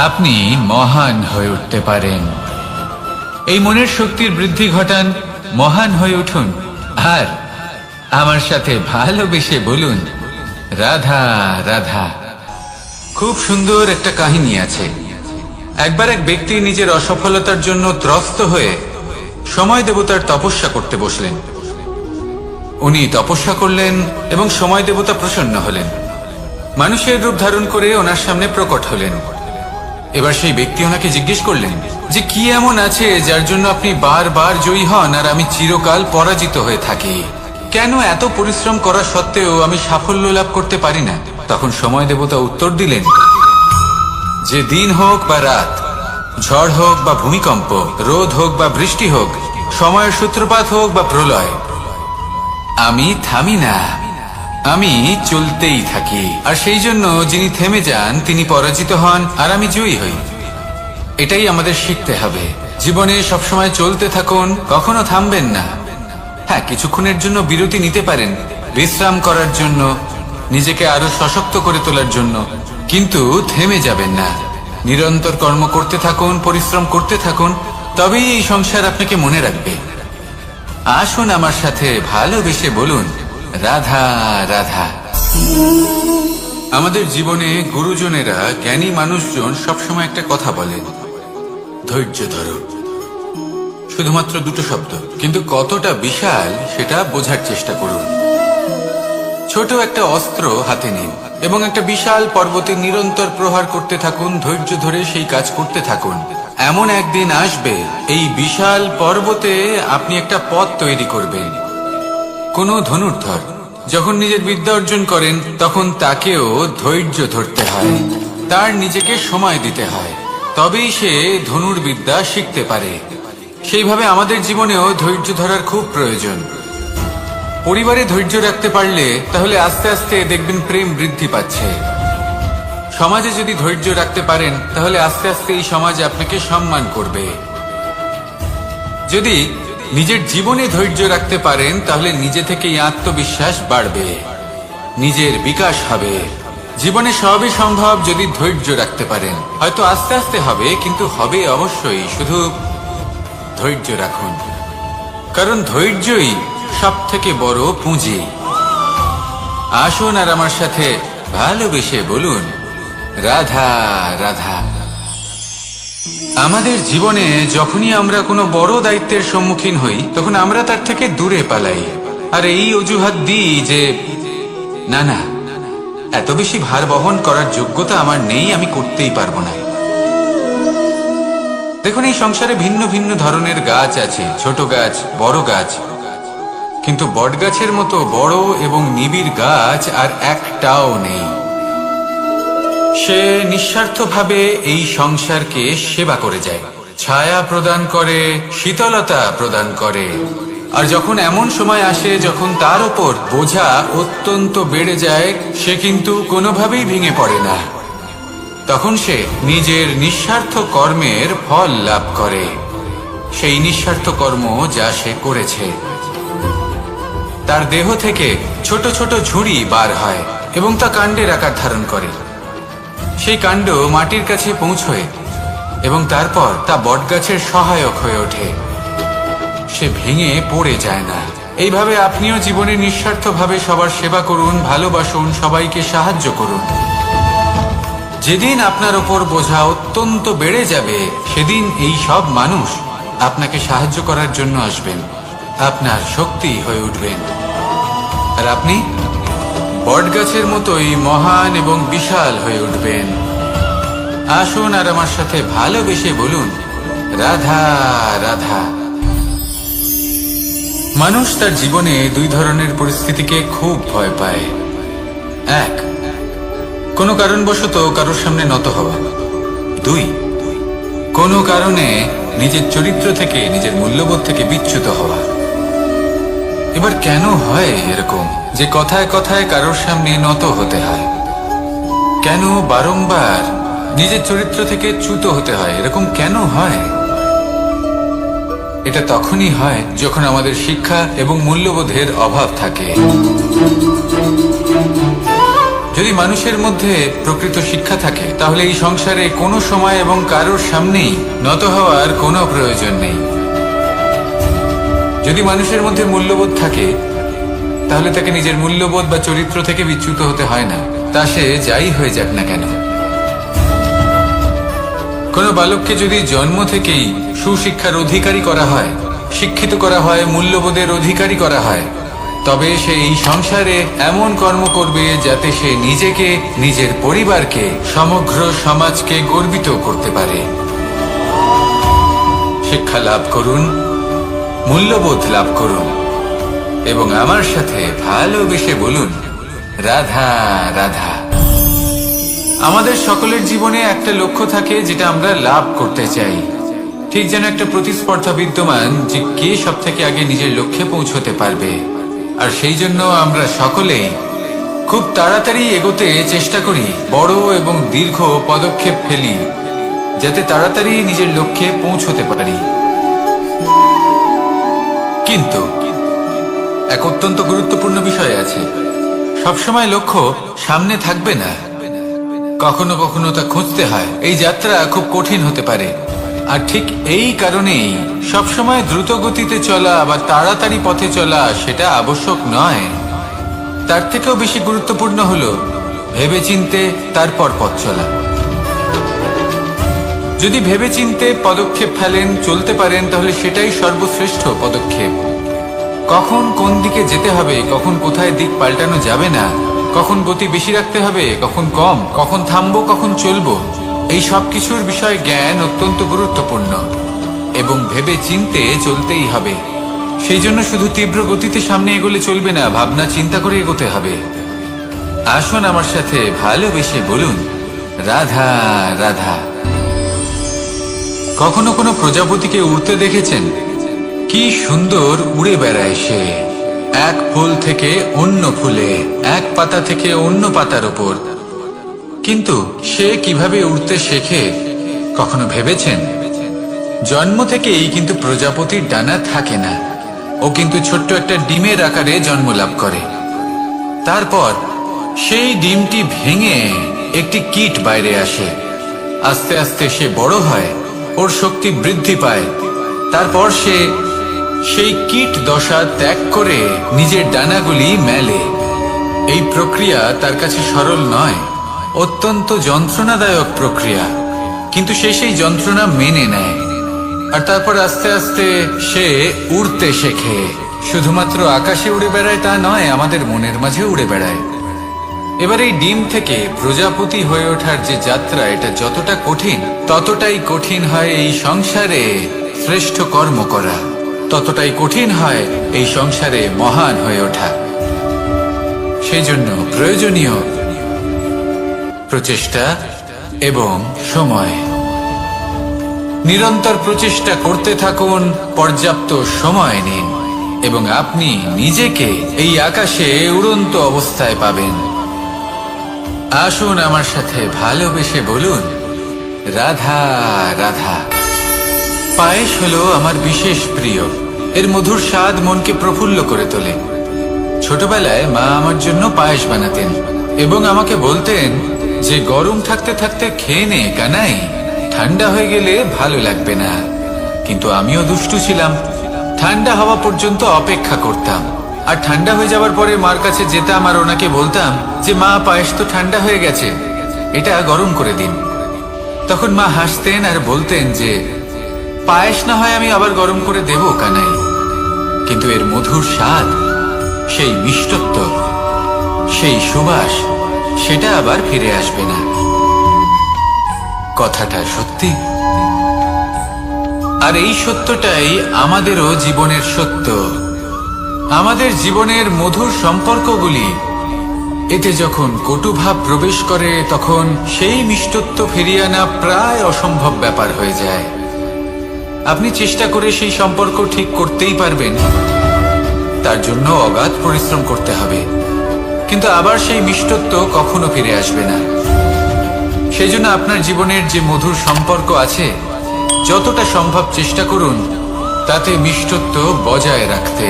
আপনি মহান হয়ে উঠতে পারেন। এই মনের শক্তির বৃদ্ধি ঘটান, মহান হয়ে উঠুন, আর আমার সাথে ভালোবেসে বলুন, রাধা রাধা। খুব সুন্দর একটা কাহিনী আছে। একবার এক ব্যক্তি নিজের অসফলতার জন্য ত্রস্ত হয়ে সময় দেবতার তপস্যা করতে বসলেন। উনি তপস্যা করলেন এবং সময় দেবতা প্রসন্ন হলেন, মানুষের রূপ ধারণ করে ওনার সামনে প্রকট হলেন। এবার সেই ব্যক্তি ওনাকে জিজ্ঞেস করলেন যে কি এমন আছে যার জন্য আপনি বারবার জয়ী হন আর আমি চিরকাল পরাজিত হয়ে থাকি? কেন এত পরিশ্রম করা সত্ত্বেও আমি সাফল্য লাভ করতে পারি না? তখন সময় দেবতা উত্তর দিলেন যে দিন হোক বা রাত, ঝড় হোক বা ভূমিকম্প, রোদ হোক বা বৃষ্টি হোক, সময়ের সূত্রপাত হোক বা প্রলয়, আমি থামি না, আমি চলতেই থাকি। আর সেই জন্য যিনি থেমে যান তিনি পরাজিত হন আর আমি জয়ী হই। এটাই আমাদের শিখতে হবে। জীবনে সবসময় চলতে থাকুন, কখনো থামবেন না। হ্যাঁ, কিছুক্ষণের জন্য বিরতি নিতে পারেন, বিশ্রাম করার জন্য, নিজেকে আরো সশক্ত করে তোলার জন্য, কিন্তু থেমে যাবেন না। নিরন্তর কর্ম করতে থাকুন, পরিশ্রম করতে থাকুন, তবেই এই সংসার আপনাকে মনে রাখবে। আসুন আমার সাথে ভালোবেসে বলুন, রাধা রাধা। আমাদের জীবনে গুরুজনেরা, জ্ঞানী মানুষজন সবসময় একটা কথা বলেন, ধৈর্য ধরো। শুধুমাত্র দুটো শব্দ, কিন্তু কতটা বিশাল সেটা বোঝার চেষ্টা করুন। ছোট একটা অস্ত্র হাতে নিন এবং একটা বিশাল পর্বতে নিরন্তর প্রহার করতে থাকুন, ধৈর্য ধরে সেই কাজ করতে থাকুন। এমন একদিন আসবে এই বিশাল পর্বতে আপনি একটা পথ তৈরি করবেন। কোনো ধনুর্ধর যখন নিজের বিদ্যা অর্জন করেন তখন তাকেও ধৈর্য ধরতে হয়, তার নিজেকে সময় দিতে হয়, তবেই সে ধনুর্বিদ্যা শিখতে পারে। সেইভাবে আমাদের জীবনেও ধৈর্য ধরার খুব প্রয়োজন। পরিবারে ধৈর্য রাখতে পারলে তাহলে আস্তে আস্তে দেখবেন প্রেম বৃদ্ধি পাচ্ছে। সমাজে যদি ধৈর্য রাখতে পারেন তাহলে আস্তে আস্তে এই সমাজ আপনাকে সম্মান করবে। যদি নিজের জীবনে ধৈর্য রাখতে পারেন তাহলে নিজে থেকেই আত্মবিশ্বাস বাড়বে, নিজের বিকাশ হবে। জীবনে সবই সম্ভব যদি ধৈর্য রাখতে পারেন। হয়তো আস্তে আস্তে হবে, কিন্তু হবে অবশ্যই। শুধু ধৈর্য রাখুন, কারণ ধৈর্যই সব থেকে বড় পুঁজি। আসুন আর আমার সাথে ভালোবেসে বলুন, রাধা রাধা। আমাদের জীবনে যখনই আমরা কোনো বড় দায়িত্বের সম্মুখীন হই তখন আমরা তার থেকে দূরে পালাই, আর এই অজুহাত দিই যে না না, এত বেশি ভার বহন করার যোগ্যতা আমার নেই, আমি করতেই পারবো না। দেখুন, এই সংসারে ভিন্ন ভিন্ন ধরনের গাছ আছে, ছোট গাছ, বড় গাছ, কিন্তু বটগাছের মতো বড় এবং নিবিড় গাছ আর একটাও নেই। সে নিঃস্বার্থভাবে এই সংসারকে সেবা করে যায়, ছায়া প্রদান করে, শীতলতা প্রদান করে। আর যখন এমন সময় আসে যখন তার উপর বোঝা অত্যন্ত বেড়ে যায়, সে কিন্তু কোনোভাবেই ভেঙে পড়ে না। তখন সে নিজের নিঃস্বার্থ কর্মের ফল লাভ করে, সেই নিঃস্বার্থ কর্ম যা সে করেছে। তার দেহ থেকে ছোট ছোট ঝুড়ি বার হয় এবং তা কাণ্ডের আকার ধারণ করে। সেই কাণ্ড মাটির কাছে পৌঁছয় এবং তারপর তা বটগাছের সহায়ক হয়ে ওঠে। সে ভেঙে পড়ে যায় না। এইভাবে আপনিও জীবনে নিঃস্বার্থভাবে সবার সেবা করুন, ভালোবাসুন, সবাইকে সাহায্য করুন। যেদিন আপনার ওপর বোঝা অত্যন্ত বেড়ে যাবে, সেদিন এই সব মানুষ আপনাকে সাহায্য করার জন্য আসবেন, আপনার শক্তি হয়ে উঠবেন। আর আপনি বটগাছের মতোই মহান এবং বিশাল হয়ে উঠবেন। আসুন আর আমার সাথে ভালোবেসে বলুন, রাধা রাধা। মানুষ তার জীবনে দুই ধরনের পরিস্থিতিকে খুব ভয় পায়। এক, কোনো কারণবশত কারোর সামনে নত হওয়া। দুই, কোনো কারণে নিজের চরিত্র থেকে, নিজের মূল্যবোধ থেকে বিচ্যুত হওয়া। এবার কেন হয় এরকম যে কথায় কথায় কারোর সামনে নত হতে হয়? কেন বারংবার নিজের চরিত্র থেকে চ্যুত হতে হয়? এরকম কেন হয়? এটা তখনই হয় যখন আমাদের শিক্ষা এবং মূল্যবোধের অভাব থাকে। যদি মানুষের মধ্যে প্রকৃত শিক্ষা থাকে, তাহলে এই সংসারে কোনো সময় এবং কারোর সামনেই নত হওয়ার কোনো প্রয়োজন নেই। যদি মানুষের মধ্যে মূল্যবোধ থাকে, তাহলে তাকে নিজের মূল্যবোধ বা চরিত্র থেকে বিচ্যুত হতে হয় না, তা সে যাই হয়ে যাক না কেন। কোনো বালককে যদি জন্ম থেকেই সুশিক্ষার অধিকারী করা হয়, শিক্ষিত করা হয়, মূল্যবোধের অধিকারী করা হয়, তবে সে এই সংসারে এমন কর্ম করবে যাতে সে নিজেকে, নিজের পরিবারকে, সমগ্র সমাজকে গর্বিত করতে পারে। শিক্ষা লাভ করুন, মূল্যবোধ লাভ করুন এবং আমার সাথে ভালোবেসে বলুন, রাধা রাধা। আমাদের সকলের জীবনে একটা লক্ষ্য থাকে যেটা আমরা লাভ করতে চাই। ঠিক যেন একটা প্রতিস্পর্ধা বিদ্যমান যে কে সব থেকে আগে নিজের লক্ষ্যে পৌঁছতে পারবে। আর সেই জন্য আমরা সকলেই খুব তাড়াতাড়ি এগোতে চেষ্টা করি, বড় এবং দীর্ঘ পদক্ষেপ ফেলি যাতে তাড়াতাড়ি নিজের লক্ষ্যে পৌঁছতে পারি। কিন্তু এক অত্যন্ত গুরুত্বপূর্ণ বিষয় আছে, সবসময় লক্ষ্য সামনে থাকবে না, কখনো কখনো তা খুঁজতে হয়। এই যাত্রা খুব কঠিন হতে পারে। আর ঠিক এই কারণেই সবসময় দ্রুত গতিতে চলা বা তাড়াতাড়ি পথে চলা সেটা আবশ্যক নয়। তার থেকেও বেশি গুরুত্বপূর্ণ হলো ভেবেচিন্তে তারপর পথ চলা। যদি ভেবেচিন্তে পদক্ষেপ ফেলেন, চলতে পারেন, তাহলে সেটাই সর্বশ্রেষ্ঠ পদক্ষেপ। কখন কোন দিকে যেতে হবে, কখন কোথায় দিক পাল্টানো যাবে না, কখন গতি বেশি রাখতে হবে, কখন কম, কখন থামবো, কখন চলবো, এই সব কিছুর বিষয়ে জ্ঞান অত্যন্ত গুরুত্বপূর্ণ এবং ভেবে চিন্তে চলতেই হবে। সেই জন্য শুধু তীব্র গতিতে সামনে এগোলে চলবে না, ভাবনা চিন্তা করে এগোতে হবে। আসুন আমার সাথে ভালোবেসে বলুন, রাধা রাধা। কখনো কোনো প্রজাপতিকে উড়তে দেখেছেন? কি সুন্দর উড়ে বেড়ায় সে, এক ফুল থেকে অন্য ফুলে, এক পাতা থেকে অন্য পাতার উপর। কিন্তু সে কিভাবে উড়তে শেখে কখনো ভেবেছেন? জন্ম থেকেই কিন্তু প্রজাপতির ডানা থাকে না, ও কিন্তু ছোট্ট একটা ডিমের আকারে জন্ম লাভ করে। তারপর সেই ডিমটি ভেঙে একটি কীট বাইরে আসে। আস্তে আস্তে সে বড় হয়, ওর শক্তি বৃদ্ধি পায়। তারপর সে সেই কীট দশা ত্যাগ করে নিজের ডানাগুলি মেলে। এই প্রক্রিয়া তার কাছে সরল নয়, অত্যন্ত যন্ত্রণাদায়ক প্রক্রিয়া, কিন্তু সে সেই যন্ত্রণা মেনে নেয়। আর তারপর আস্তে আস্তে সে উড়তে শেখে। শুধুমাত্র আকাশে উড়ে বেড়ায় তা নয়, আমাদের মনের মাঝে উড়ে বেড়ায়। এবার এই ডিম থেকে প্রজাপতি হয়ে ওঠার যে যাত্রা, এটা যতটা কঠিন, ততটাই কঠিন হয় এই সংসারে শ্রেষ্ঠ কর্ম করা, ততটাই কঠিন হয় এই সংসারে মহান হয়ে ওঠা। সেই জন্য প্রয়োজনীয় প্রচেষ্টা এবং সময়। নিরন্তর প্রচেষ্টা করতে থাকুন, পর্যাপ্ত সময় নিন এবং আপনি নিজেকে এই আকাশে উড়ন্ত অবস্থায় পাবেন। আসুন আমার সাথে ভালোবেসে বলুন, রাধা রাধা। পায়েস হলো আমার বিশেষ প্রিয়। এর মধুর স্বাদ মনকে প্রফুল্ল করে তোলে। ছোটবেলায় মা আমার জন্য পায়েস বানাতেন এবং আমাকে বলতেন যে গরম থাকতে থাকতে খেয়ে নে কানাই, ঠান্ডা হয়ে গেলে ভালো লাগবে না। কিন্তু আমিও দুষ্টু ছিলাম, ঠান্ডা হওয়া পর্যন্ত অপেক্ষা করতাম। আর ঠান্ডা হয়ে যাওয়ার পরে মার কাছে যেতাম আর ওনাকে বলতাম যে মা, পায়েস তো ঠান্ডা হয়ে গেছে। এটা গরম করে দিন। তখন মা হাসতেন আর বলতেন যে পায়েস না হয় আমি আবার গরম করে দেব কানাই, কিন্তু এর মধুর স্বাদ, সেই মিষ্টত্ব, সেই সুবাস, সেটা আবার ফিরে আসবে না। কথাটা সত্যি। আর এই সত্যটাই আমাদেরও জীবনের সত্য। আমাদের জীবনের মধুর সম্পর্কগুলি, এতে যখন কটুভাব প্রবেশ করে তখন সেই মিষ্টত্ব ফিরিয়ে আনা প্রায় অসম্ভব ব্যাপার হয়ে যায়। আপনি চেষ্টা করে সেই সম্পর্ক ঠিক করতেই পারবেন, তার জন্য অগাধ পরিশ্রম করতে হবে, কিন্তু আবার সেই মিষ্টত্ব কখনো ফিরে আসবে না। সেই জন্য আপনার জীবনের যে মধুর সম্পর্ক আছে, যতটা সম্ভব চেষ্টা করুন তাতে মিষ্টত্ব বজায় রাখতে।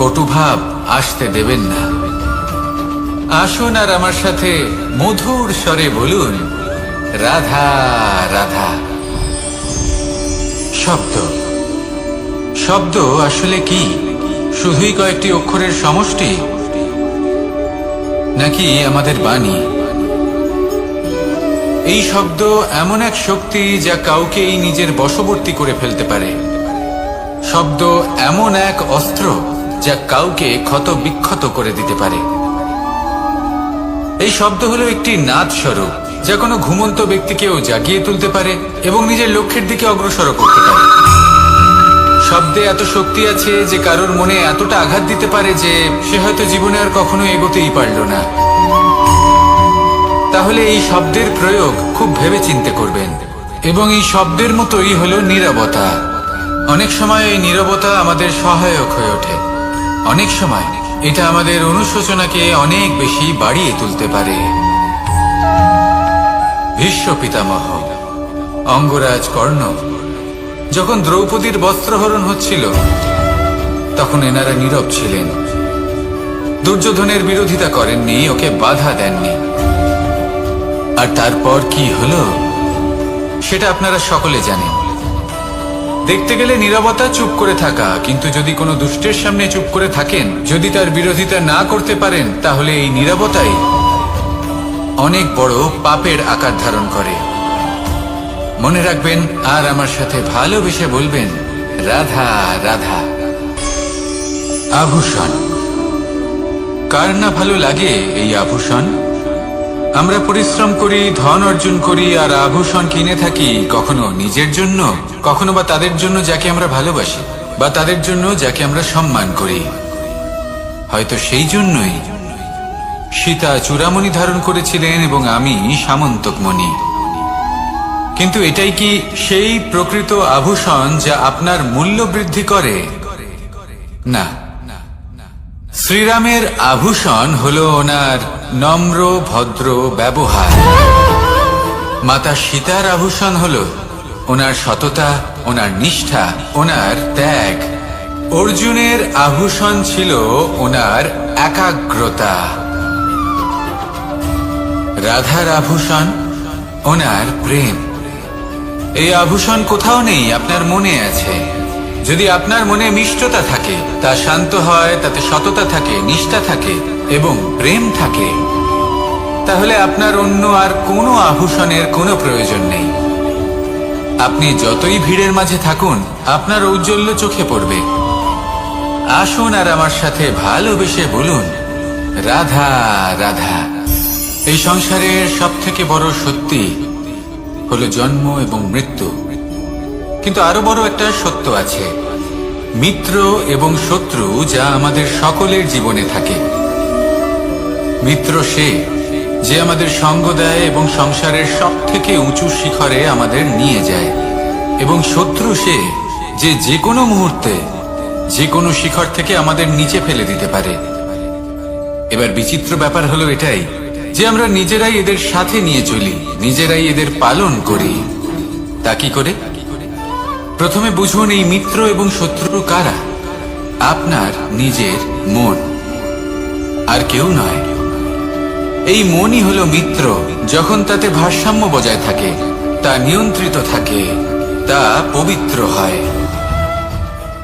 কটুভাব আসতে দেবেন না। আসুন আর আমার সাথে মধুর স্বরে বলুন, রাধা রাধা। শব্দ, শব্দ আসলে কি? শুধুই কয়েকটি অক্ষরের সমষ্টি, নাকি আমাদের বাণী? এই শব্দ এমন এক শক্তি যা কাউকেই নিজের বশবর্তী করে ফেলতে পারে। শব্দ এমন এক অস্ত্র যা কাউকে ক্ষত বিক্ষত করে দিতে পারে। এই শব্দ হলো একটি নাদ স্বরূপ যা কোনো ঘুমন্ত ব্যক্তিকেও জাগিয়ে তুলতে পারে এবং নিজের লক্ষ্যের দিকে অগ্রসর করতে পারে। শব্দে এত শক্তি আছে যে কারোর মনে এতটা আঘাত দিতে পারে যে সে হয়তো জীবনে আর কখনো এগোতেই পারল না। তাহলে এই শব্দের প্রয়োগ খুব ভেবে চিন্তে করবেন। এবং এই শব্দের মতোই হলো নীরবতা। অনেক সময় এই নীরবতা আমাদের সহায়ক হয়ে ওঠে। অনেক সময় এটা আমাদের অনুশোচনাকে অনেক বেশি বাড়িয়ে তুলতে পারে। ভীষ্ম পিতামহ, অঙ্গরাজ কর্ণ, যখন দ্রৌপদীর বস্ত্রহরণ হচ্ছিল তখন এনারা নীরব ছিলেন। দুর্যোধনের বিরোধিতা করেননি, ওকে বাধা দেননি। আর তারপর কি হলো সেটা আপনারা সকলে জানেন। দেখতে গেলে নীরবতা চুপ করে থাকা, কিন্তু যদি কোনো দুষ্টের সামনে চুপ করে থাকেন, যদি তার বিরোধিতা না করতে পারেন, তাহলে এই নীরবতাই অনেক বড় পাপের আকার ধারণ করে। মনে রাখবেন আর আমার সাথে ভালোবেসে বলবেন, রাধা রাধা। আভূষণ, কার না ভালো লাগে এই আভূষণ? আমরা পরিশ্রম করি, ধন অর্জন করি আর আভূষণ কিনে থাকি, কখনো নিজের জন্য, কখনো বা তাদের জন্য যাকে আমরা ভালোবাসি, বা তাদের জন্য যাকে আমরা সম্মান করি। হয়তো সেই জন্যই সীতা চূড়ামণি ধারণ করেছিলেন এবং আমি সামন্তক মণি। কিন্তু এটাই কি সেই প্রকৃত আভূষণ যা আপনার মূল্য বৃদ্ধি করে? না। শ্রীরামের আভূষণ হলো ওনার নম্র ভদ্র ব্যবহার। মাতা সীতার আভূষণ হলো ওনার সততা, ওনার নিষ্ঠা, ওনার ত্যাগ। অর্জুনের আভূষণ ছিল ওনার একাগ্রতা। রাধার আভূষণ ওনার প্রেম। এই আভূষণ কোথাও নেই, আপনার মনে আছে। যদি আপনার মনে মিষ্টতা থাকে, তা শান্ত হয়, তাতে সততা থাকে, নিষ্ঠা থাকে এবং প্রেম থাকে, তাহলে আপনার অন্য আর কোনো আভূষণের কোনো প্রয়োজন নেই। আপনি যতই ভিড়ের মাঝে থাকুন, আপনার ঔজ্জ্বল্য চোখে পড়বে। আসুন আর আমার সাথে ভালোবেসে বলুন, রাধা রাধা। এই সংসারের সব থেকে বড় সত্যি হলো জন্ম এবং মৃত্যু, কিন্তু আরো বড় একটা সত্য আছে, মিত্র এবং শত্রু, যা আমাদের সকলের জীবনে থাকে। মিত্র সে যে আমাদের সঙ্গ দেয় এবং সংসারের সব থেকে উঁচু শিখরে আমাদের নিয়ে যায়, এবং শত্রু সে যে যে কোনো মুহূর্তে যে কোনো শিখর থেকে আমাদের নিচে ফেলে দিতে পারে। এবার বিচিত্র ব্যাপার হলো এটাই যে আমরা নিজেরাই এদের সাথে নিয়ে চলি, নিজেরাই এদের পালন করি। তা কি করে? প্রথমে বুঝুন এই মিত্র এবং শত্রু কারা। আপনার নিজের মন, আর কেউ নয়। এই মনই হলো মিত্র যখন তাতে ভারসাম্য বজায় থাকে, তা নিয়ন্ত্রিত থাকে, তা পবিত্র হয়।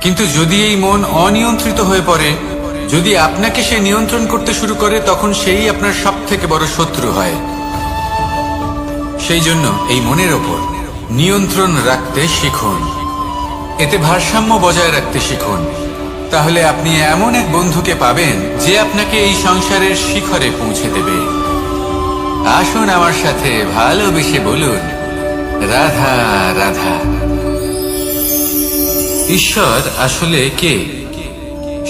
কিন্তু যদি এই মন অনিয়ন্ত্রিত হয়ে পড়ে, যদি আপনাকে সে নিয়ন্ত্রণ করতে শুরু করে, তখন সেই আপনার সব থেকে বড় শত্রু হয়। সেই জন্য এই মনের ওপর নিয়ন্ত্রণ রাখতে শিখুন, এতে ভারসাম্য বজায় রাখতে শিখুন। তাহলে আপনি এমন এক বন্ধুকে পাবেন যে আপনাকে এই সংসারের শিখরে পৌঁছে দেবে। আসুন আমার সাথে ভালোবেসে বলুন, রাধা রাধা। ঈশ্বর আসলে কে?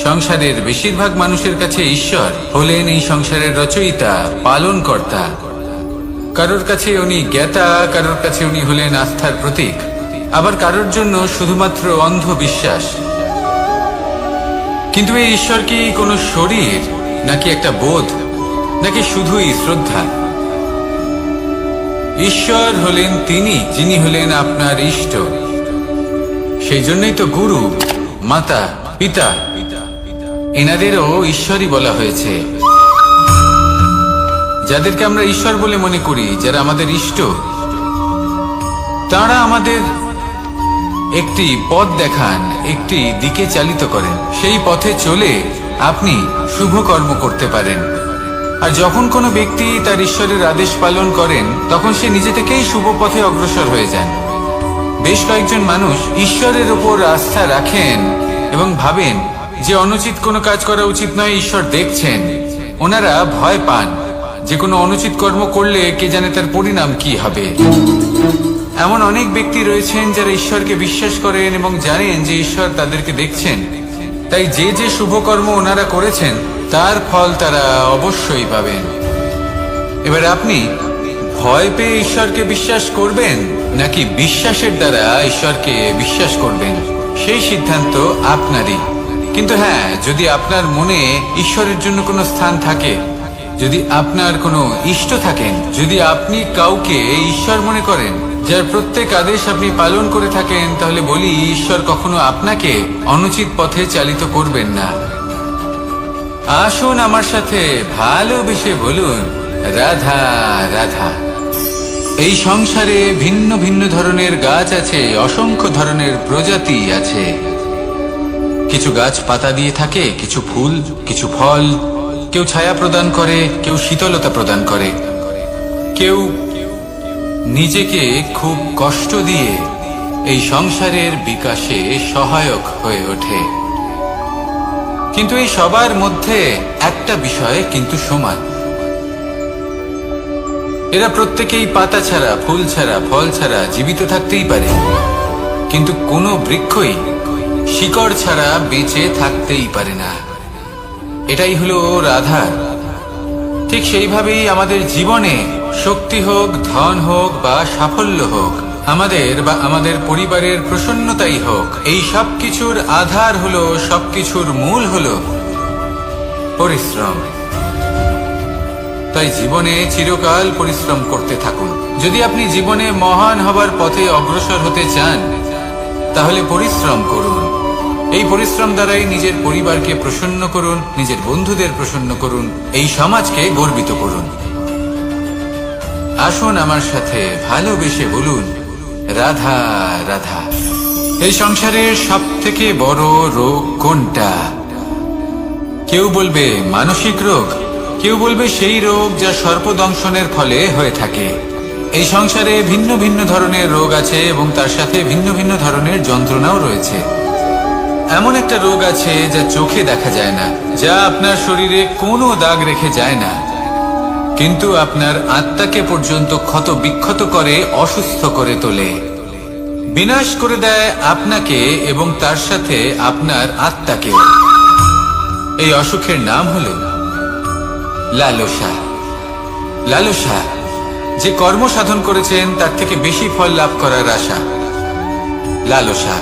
সংসারের বেশিরভাগ মানুষের কাছে ঈশ্বর হলেন এই সংসারের রচয়িতা, পালনকর্তা। কারোর কাছে উনি জ্ঞাতা, কারোর কাছে উনি হলেন আস্থার প্রতীক, আবার কারোর জন্য শুধুমাত্র অন্ধ বিশ্বাস। কিন্তু এই ঈশ্বর কি কোনো শরীর, নাকি একটা বোধ, নাকি শুধুই শ্রদ্ধা? ঈশ্বর হলেন তিনি যিনি হলেন আপনার ইষ্ট। সেই জন্যই তো গুরু, মাতা, পিতা এনাদেরও ঈশ্বরই বলা হয়েছে। যাদেরকে আমরা ঈশ্বর বলে মনে করি, যারা আমাদের ইষ্ট, তারা আমাদের একটি পথ দেখান, একটি দিকে চালিত করেন। সেই পথে চলে আপনি শুভ কর্ম করতে পারেন। আর যখন কোনো ব্যক্তি তার ঈশ্বরের আদেশ পালন করেন, তখন সে নিজে থেকেই শুভ পথে অগ্রসর হয়ে যান। বেশ কয়েকজন মানুষ ঈশ্বরের উপর আস্থা রাখেন এবং ভাবেন যে অনুচিত কোনো কাজ করা উচিত নয়, ঈশ্বর দেখছেন। ওনারা ভয় পান যে কোনো অনুচিত কর্ম করলে কে জানে তার পরিণাম কি হবে। এমন অনেক ব্যক্তি রয়েছেন যারা ঈশ্বরকে বিশ্বাস করেন এবং জানেন যে ঈশ্বর তাদেরকে দেখছেন, তাই যে যে শুভ কর্ম ওনারা করেছেন তার ফল তারা অবশ্যই পাবেন। এবার আপনি ভয় পেয়ে ঈশ্বরকে বিশ্বাস করবেন, নাকি বিশ্বাসের দ্বারা ঈশ্বরকে বিশ্বাস করবেন, সেই সিদ্ধান্ত আপনারই। কিন্তু হ্যাঁ, যদি আপনার মনে ঈশ্বরের জন্য কোনো স্থান থাকে, যদি আপনার কোনো ইষ্ট থাকেন, যদি আপনি কাউকে ঈশ্বর মনে করেন, যার প্রত্যেক আদেশ আপনি পালন করে থাকেন, তাহলে বলি ঈশ্বর কখনো আপনাকে অনুচিত পথে চালিত করবেন না। আসুন আমার সাথে ভালোবেসে বলুন, রাধা রাধা। এই সংসারে ভিন্ন ভিন্ন ধরনের গাছ আছে, অসংখ্য ধরনের প্রজাতি আছে। কিছু গাছ পাতা দিয়ে থাকে, কিছু ফুল, কিছু ফল। কেউ ছায়া প্রদান করে, কেউ শীতলতা প্রদান করে, কেউ নিজেকে খুব কষ্ট দিয়ে এই সংসারের বিকাশে সহায়ক হয়ে ওঠে। কিন্তু এই সবার মধ্যে একটা বিষয় কিন্তু সমান, এরা প্রত্যেকেই পাতা ছাড়া, ফুল ছাড়া, ফল ছাড়া জীবিত থাকতেই পারে, কিন্তু কোনো বৃক্ষই শিকড় ছাড়া বেঁচে থাকতেই পারে না। এটাই হলো রাধা। ঠিক সেইভাবেই আমাদের জীবনে শক্তি হোক, ধন হোক বা সাফল্য হোক, আমাদের বা আমাদের পরিবারের প্রসন্নতাই হোক, এই সব কিছুর আধার হলো, সবকিছুর মূল হলো পরিশ্রম। তাই জীবনে চিরকাল পরিশ্রম করতে থাকুন। যদি আপনি জীবনে মহান হবার পথে অগ্রসর হতে চান, তাহলে পরিশ্রম করুন। এই পরিশ্রম দ্বারাই নিজের পরিবারকে প্রসন্ন করুন, নিজের বন্ধুদের প্রসন্ন করুন, এই সমাজকে গর্বিত করুন। আসুন আমার সাথে ভালোবেসে বলুন, রাধা রাধা। এই সংসারের সব থেকে বড় রোগ কোনটা? কেউ বলবে মানসিক রোগ, কেউ বলবে সেই রোগ যা সর্পদংশনের ফলে হয়ে থাকে। এই সংসারে ভিন্ন ভিন্ন ধরনের রোগ আছে এবং তার সাথে ভিন্ন ভিন্ন ধরনের যন্ত্রণাও রয়েছে। এমন একটা রোগ আছে যা চোখে দেখা যায় না, যা আপনার শরীরে কোনো দাগ রেখে যায় না, কিন্তু আপনার আত্মাকে পর্যন্ত ক্ষত বিক্ষত করে, অসুস্থ করে তোলে, বিনাশ করে দেয় আপনাকে এবং তার সাথে আপনার আত্মাকে। এই অসুখের নাম হলো লালসা। লালসা, যে কর্ম সাধন করেছেন তার থেকে বেশি ফল লাভ করার আশা। লালসা,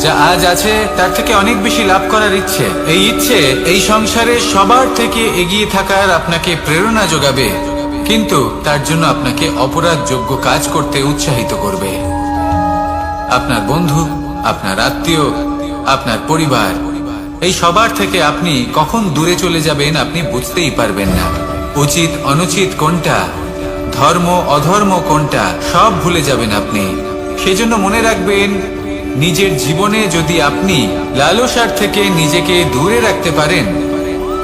যা আজ আছে তার থেকে অনেক বেশি লাভ করার ইচ্ছে। এই ইচ্ছে এই সংসারে সবার থেকে এগিয়ে থাকার আপনাকে প্রেরণা যোগাবে, কিন্তু তার জন্য আপনাকে অপরাধযোগ্য কাজ করতে উৎসাহিত করবে। আপনার বন্ধু, আপনার আত্মীয়, আপনার পরিবার, এই সবার থেকে আপনি কখন দূরে চলে যাবেন আপনি বুঝতেই পারবেন না। উচিত অনুচিত কোনটা, ধর্ম অধর্ম কোনটা, সব ভুলে যাবেন আপনি। সেজন্য মনে রাখবেন, নিজের জীবনে যদি আপনি লালসার থেকে নিজেকে দূরে রাখতে পারেন,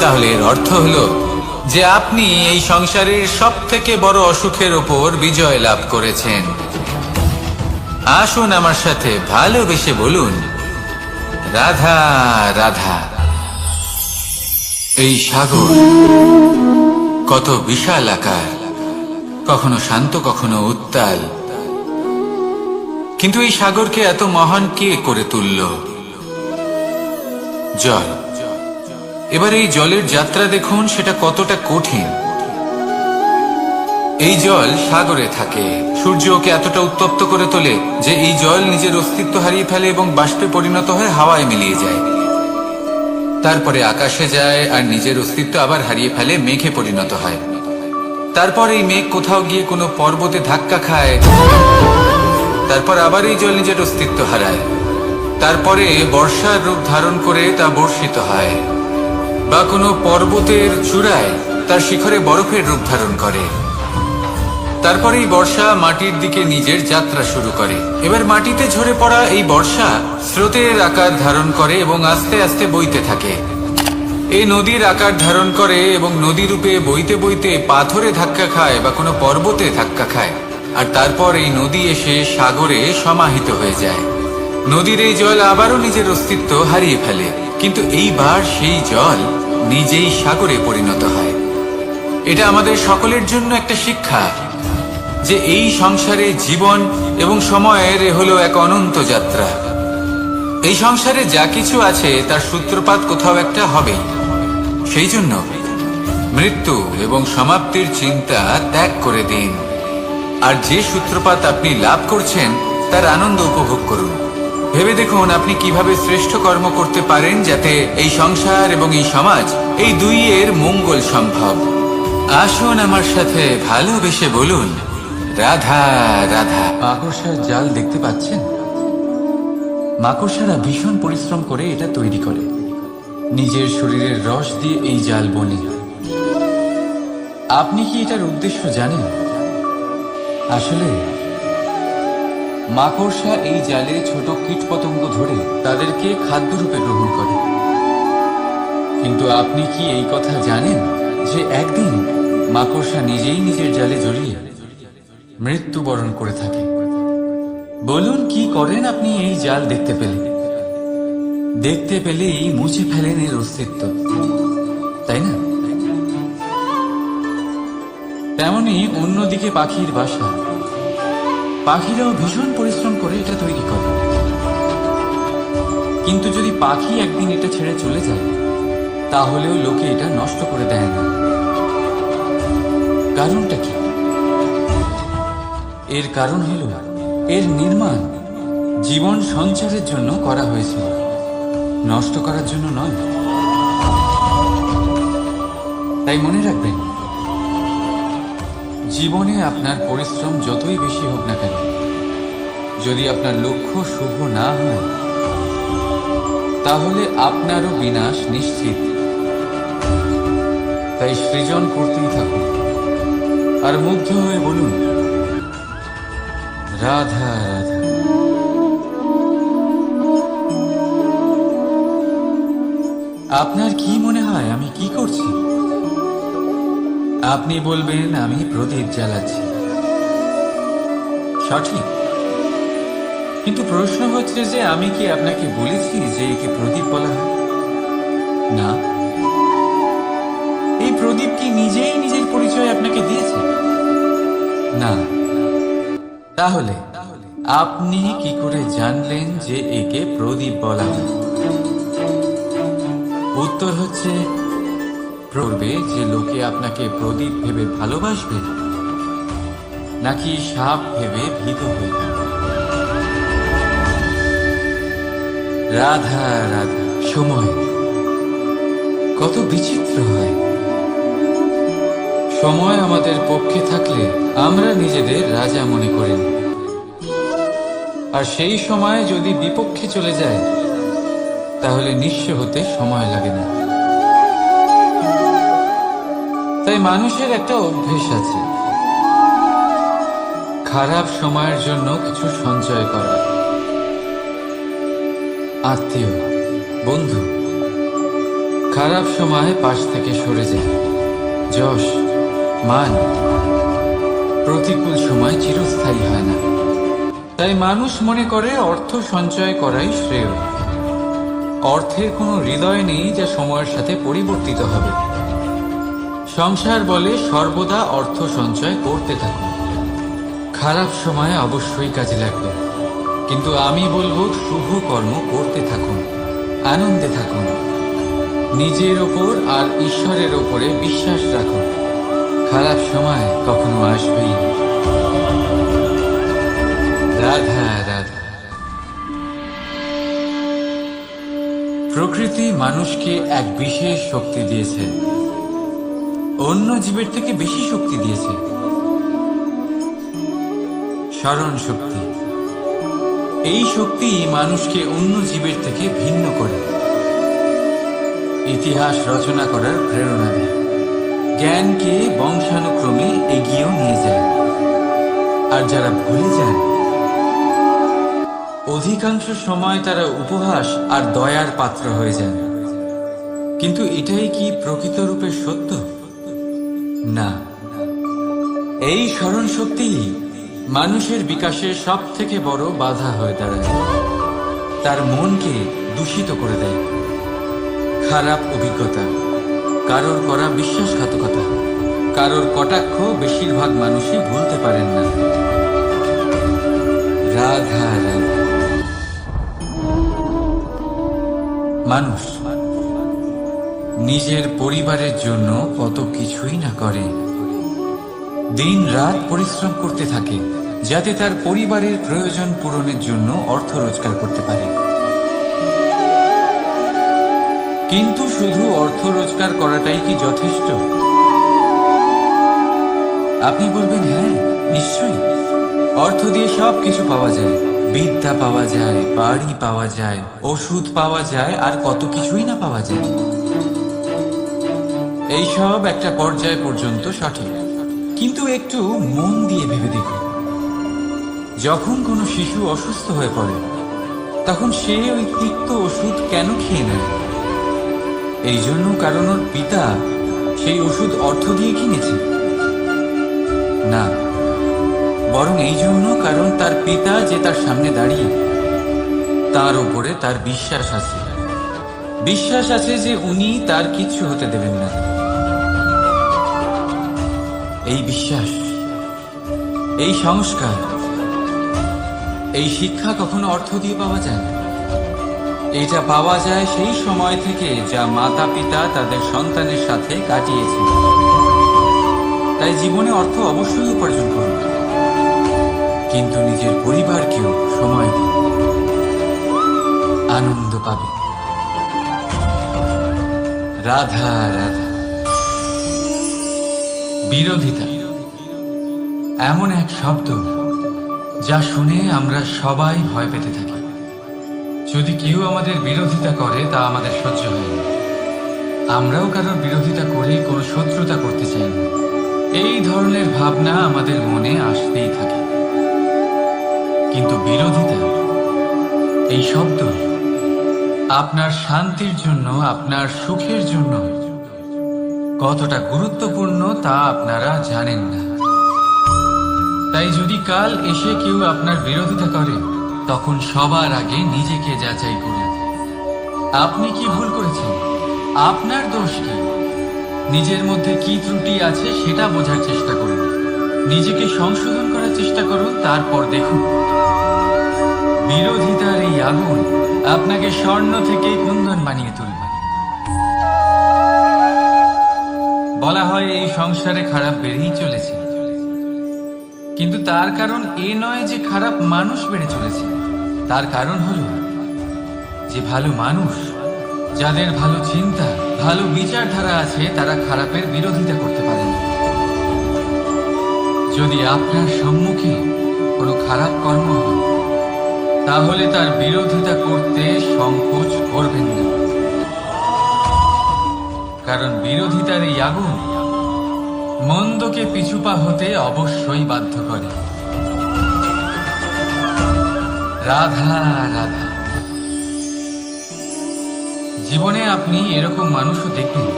তাহলে এর অর্থ হলো যে আপনি এই সংসারের সব থেকে বড় অসুখের ওপর বিজয় লাভ করেছেন। আসুন আমার সাথে ভালোবেসে বলুন, রাধা রাধা। এই সাগর কত বিশাল আকার, কখনো শান্ত কখনো উত্তাল, কিন্তু এই সাগরকে এত মহান কে করে তুলল? জল। এবার এই জলের যাত্রা দেখুন, সেটা কতটা কঠিন। এই জল সাগরে থাকে, সূর্য ওকে এতটা উত্তপ্ত করে তোলে যে এই জল নিজের অস্তিত্ব হারিয়ে ফেলে এবং বাষ্পে পরিণত হয়ে হাওয়ায় মিলিয়ে যায়। তারপরে আকাশে যায় আর নিজের অস্তিত্ব আবার হারিয়ে ফেলে, মেঘে পরিণত হয়। তারপর এই মেঘ কোথাও গিয়ে কোনো পর্বতে ধাক্কা খায়, তারপর আবার এই জল নিজের অস্তিত্ব হারায়। তারপরে বর্ষার রূপ ধারণ করে তা বর্ষিত হয়, বা কোনো পর্বতের চূড়ায় তার শিখরে বরফের রূপ ধারণ করে। তারপরে এই বর্ষা মাটির দিকে নিজের যাত্রা শুরু করে। এবার মাটিতে ঝরে পড়া এই বর্ষা স্রোতের আকার ধারণ করে এবং আস্তে আস্তে বইতে থাকে। এই নদীর আকার ধারণ করে এবং নদী রূপে বইতে বইতে পাথরে ধাক্কা খায় বা কোনো পর্বতে ধাক্কা খায়, আর তারপর এই নদী এসে সাগরে সমাহিত হয়ে যায়। নদীর এই জল আবারও নিজের অস্তিত্ব হারিয়ে ফেলে, কিন্তু এইবার সেই জল নিজেই সাগরে পরিণত হয়। এটা আমাদের সকলের জন্য একটা শিক্ষা যে এই সংসারে জীবন এবং সময়ের হলো এক অনন্ত যাত্রা। এই সংসারে যা কিছু আছে তার সূত্রপাত কোথাও একটা হবেই। সেই জন্য মৃত্যু এবং সমাপ্তির চিন্তা ত্যাগ করে দিন, আর যে সূত্রপাত আপনি লাভ করছেন তার আনন্দ উপভোগ করুন। ভেবে দেখুন আপনি কিভাবে শ্রেষ্ঠ কর্ম করতে পারেন যাতে এই সংসার এবং এই সমাজ, এই দুইয়ের মঙ্গল সম্ভব। আসুন আমার সাথে ভালোবেসে বলুন, রাধা রাধা। মাকড়সার জাল দেখতে পাচ্ছেন? মাকড়সারা ভীষণ পরিশ্রম করে এটা তৈরি করে, নিজের শরীরের রস দিয়ে এই জাল বনে। আপনি কি এটার উদ্দেশ্য জানেন? আসলে মাকড়সা এই জালে ছোট কীটপতঙ্গ ধরে তাদেরকে খাদ্যরূপে গ্রহণ করে। কিন্তু আপনি কি এই কথা জানেন যে একদিন মাকড়সা নিজেই নিজের জালে জড়িয়ে মৃত্যুবরণ করে থাকে? বলুন, কি করেন আপনি এই জাল দেখতে পেলেই মুছে ফেলেন এর অস্তিত্ব, তাই না? তেমনি অন্যদিকে পাখির বাসা, পাখিরাও ভীষণ পরিশ্রম করে এটা তৈরি করে। কিন্তু যদি পাখি একদিন এটা ছেড়ে চলে যায়, তাহলেও লোকে এটা নষ্ট করে দেয় না। কারণটা কি? এর কারণ হলো এর নির্মাণ জীবন সঞ্চারের জন্য করা হয়েছিল, নষ্ট করার জন্য নয়। তাই মনে রাখবেন, জীবনে আপনার পরিশ্রম যতই বেশি হোক না কেন, যদি আপনার লক্ষ্য শুভ না হয়, তাহলে আপনারও বিনাশ নিশ্চিত। তাই সৃজন করতেই থাকুন আর মুগ্ধ হয়ে বলুন, রাধা রাধা। আপনার কি মনে হয় আমি কি করছি? আপনি বলবেন আমি প্রদীপ জ্বালাচ্ছি। সঠিক, কিন্তু প্রশ্ন হচ্ছে যে আমি কি আপনাকে বলেছি যে একে প্রদীপ বলা হয়? না। এই প্রদীপ কি নিজেই নিজের পরিচয় আপনাকে দিয়েছে? না। তাহলে আপনি কি করে জানলেন যে একে প্রদীপ বলা হয়? উত্তর হচ্ছে, পড়বে যে লোকে আপনাকে প্রদীপ ভেবে ভালোবাসবে নাকি সাপ ভেবে ভীত হয়ে থাকবে। রাধা রাধা। সময় কত বিচিত্র হয়। সময় আমাদের পক্ষে থাকলে আমরা নিজেদের রাজা মনে করি, আর সেই সময় যদি বিপক্ষে চলে যায় তাহলে নিঃস্ব হতে সময় লাগে না। তাই মানুষের একটা অভ্যেস আছে, খারাপ সময়ের জন্য কিছু সঞ্চয় করা। আত্মীয়, বন্ধু খারাপ সময় পাশ থেকে সরে যায়, যশ, মান প্রতিকূল সময় চিরস্থায়ী হয় না। তাই মানুষ মনে করে অর্থ সঞ্চয় করাই শ্রেয়। অর্থের কোনো হৃদয় নেই যা সময়ের সাথে পরিবর্তিত হবে। সংসার বলে সর্বদা অর্থ সঞ্চয় করতে থাকুন। খারাপ সময় অবশ্যই কাজে লাগবে, কিন্তু আমি বলবো শুভ কর্ম করতে থাকুন, আনন্দে থাকুন, নিজের ওপর আর ঈশ্বরের ওপরে বিশ্বাস রাখুন। খারাপ সময় কখনো আসবেই না। রাধা রাধা। প্রকৃতি মানুষকে এক বিশেষ শক্তি দিয়েছে, অন্য জীবের থেকে বেশি শক্তি দিয়েছে। স্মরণ শক্তি। এই শক্তি মানুষকে অন্য জীবের থেকে ভিন্ন করে, ইতিহাস রচনা করার প্রেরণা দেয়, জ্ঞানকে বংশানুক্রমে এগিয়েও নিয়ে যায়। আর যারা ভুলে যায়, অধিকাংশ সময় তারা উপহাস আর দয়ার পাত্র হয়ে যায়। কিন্তু এটাই কি প্রকৃত রূপে সত্য? না। এই স্মরণ শক্তি মানুষের বিকাশের সব থেকে বড় বাধা হয়ে দাঁড়ায়। তার মনকে দূষিত করে দেয়। খারাপ অভিজ্ঞতা, কারোর করা বিশ্বাসঘাতকতা, কারোর কটাক্ষ বেশিরভাগ মানুষই ভুলতে পারেন না। রাধা রাধা। মানুষ নিজের পরিবারের জন্য কত কিছুই না করে, দিন রাত পরিশ্রম করতে থাকে যাতে তার পরিবারের প্রয়োজন পূরণের জন্য অর্থ রোজগার করতে পারে। কিন্তু শুধু অর্থ রোজগার করাটাই কি যথেষ্ট? আপনি বলবেন, হ্যাঁ নিশ্চয়ই, অর্থ দিয়ে সব কিছু পাওয়া যায়, বিদ্যা পাওয়া যায়, বাড়ি পাওয়া যায়, ওষুধ পাওয়া যায়, আর কত কিছুই না পাওয়া যায়। এইসব একটা পর্যায় পর্যন্ত সঠিক, কিন্তু একটু মন দিয়ে ভেবে দেখুন, যখন কোনো শিশু অসুস্থ হয়ে পড়ে তখন সে ওই তিক্ত ওষুধ কেন খেয়ে নেয়? এই জন্য কারণ ওর পিতা সেই ওষুধ অর্থ দিয়ে কিনেছে? না, বরং এই জন্য কারণ তার পিতা যে তার সামনে দাঁড়িয়ে, তার উপরে তার বিশ্বাস আছে। বিশ্বাস আছে যে উনি তার কিচ্ছু হতে দেবেন না। এই বিশ্বাস, এই সংস্কার, এই শিক্ষা কখনো অর্থ দিয়ে পাওয়া যায় না। এটা পাওয়া যায় সেই সময় থেকে যা মাতা পিতা তাদের সন্তানের সাথে কাটিয়েছে। তাই জীবনে অর্থ অবশ্যই উপার্জন করুন, কিন্তু নিজের পরিবারকেও সময় দিন, আনন্দ পাবে। রাধা রাধা। বিরোধিতা এমন এক শব্দ যা শুনে আমরা সবাই ভয় পেতে থাকি। যদি কেউ আমাদের বিরোধিতা করে তা আমাদের সহ্য হয় না। আমরাও কারোর বিরোধিতা করে কোনো শত্রুতা করতে চাই না। এই ধরনের ভাবনা আমাদের মনে আসতেই থাকে। কিন্তু বিরোধিতা, এই শব্দ আপনার শান্তির জন্য, আপনার সুখের জন্য কতটা গুরুত্বপূর্ণ তা আপনারা জানেন না। তাই যদি কাল এসে কেউ আপনার বিরোধিতা করে, তখন সবার আগে নিজেকে যাচাই করুন। আপনি কি ভুল করেছেন? আপনার দোষ কি? নিজের মধ্যে কি ত্রুটি আছে সেটা বোঝার চেষ্টা করুন, নিজেকে সংশোধন করার চেষ্টা করুন, তারপর দেখুন বিরোধিতার এই আগুন আপনাকে স্বর্ণ থেকে কুন্দন বানিয়ে তুলবে। বলা হয় এই সংসারে খারাপ বেড়েই চলেছে, কিন্তু তার কারণ এ নয় যে খারাপ মানুষ বেড়ে চলেছে। তার কারণ হলো যে ভালো মানুষ, যাদের ভালো চিন্তা, ভালো বিচারধারা আছে, তারা খারাপের বিরোধিতা করতে পারে না। যদি আপনার সম্মুখে কোনো খারাপ কর্ম হয়, তাহলে তার বিরোধিতা করতে সংকোচ করবেন না, কারণ বিরোধিতার এই আগুন মন্দকে পিছুপা হতে অবশ্যই বাধ্য করে। রাধা রাধা। জীবনে আপনি এরকম মানুষও দেখবেন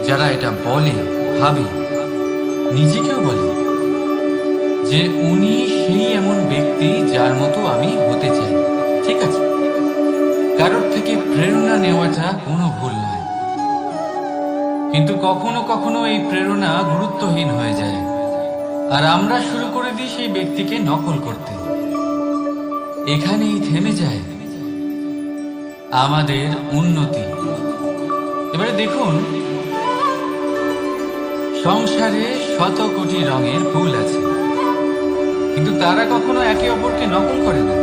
যারা এটা বলে, ভাবে, নিজেকেও বলে যে উনি সেই এমন ব্যক্তি যার মতো আমি হতে চাই। ঠিক আছে, কারোর থেকে প্রেরণা নেওয়াটা কোনো ভুল নয়, কিন্তু কখনো কখনো এই প্রেরণা গুরুত্বহীন হয়ে যায় আর আমরা শুরু করে দিই সেই ব্যক্তিকে নকল করতে। এখানেই থেমে যায় আমাদের উন্নতি। এবারে দেখুন, সংসারে শত কোটি রঙের ফুল আছে, কিন্তু তারা কখনো একে অপরকে নকল করে না।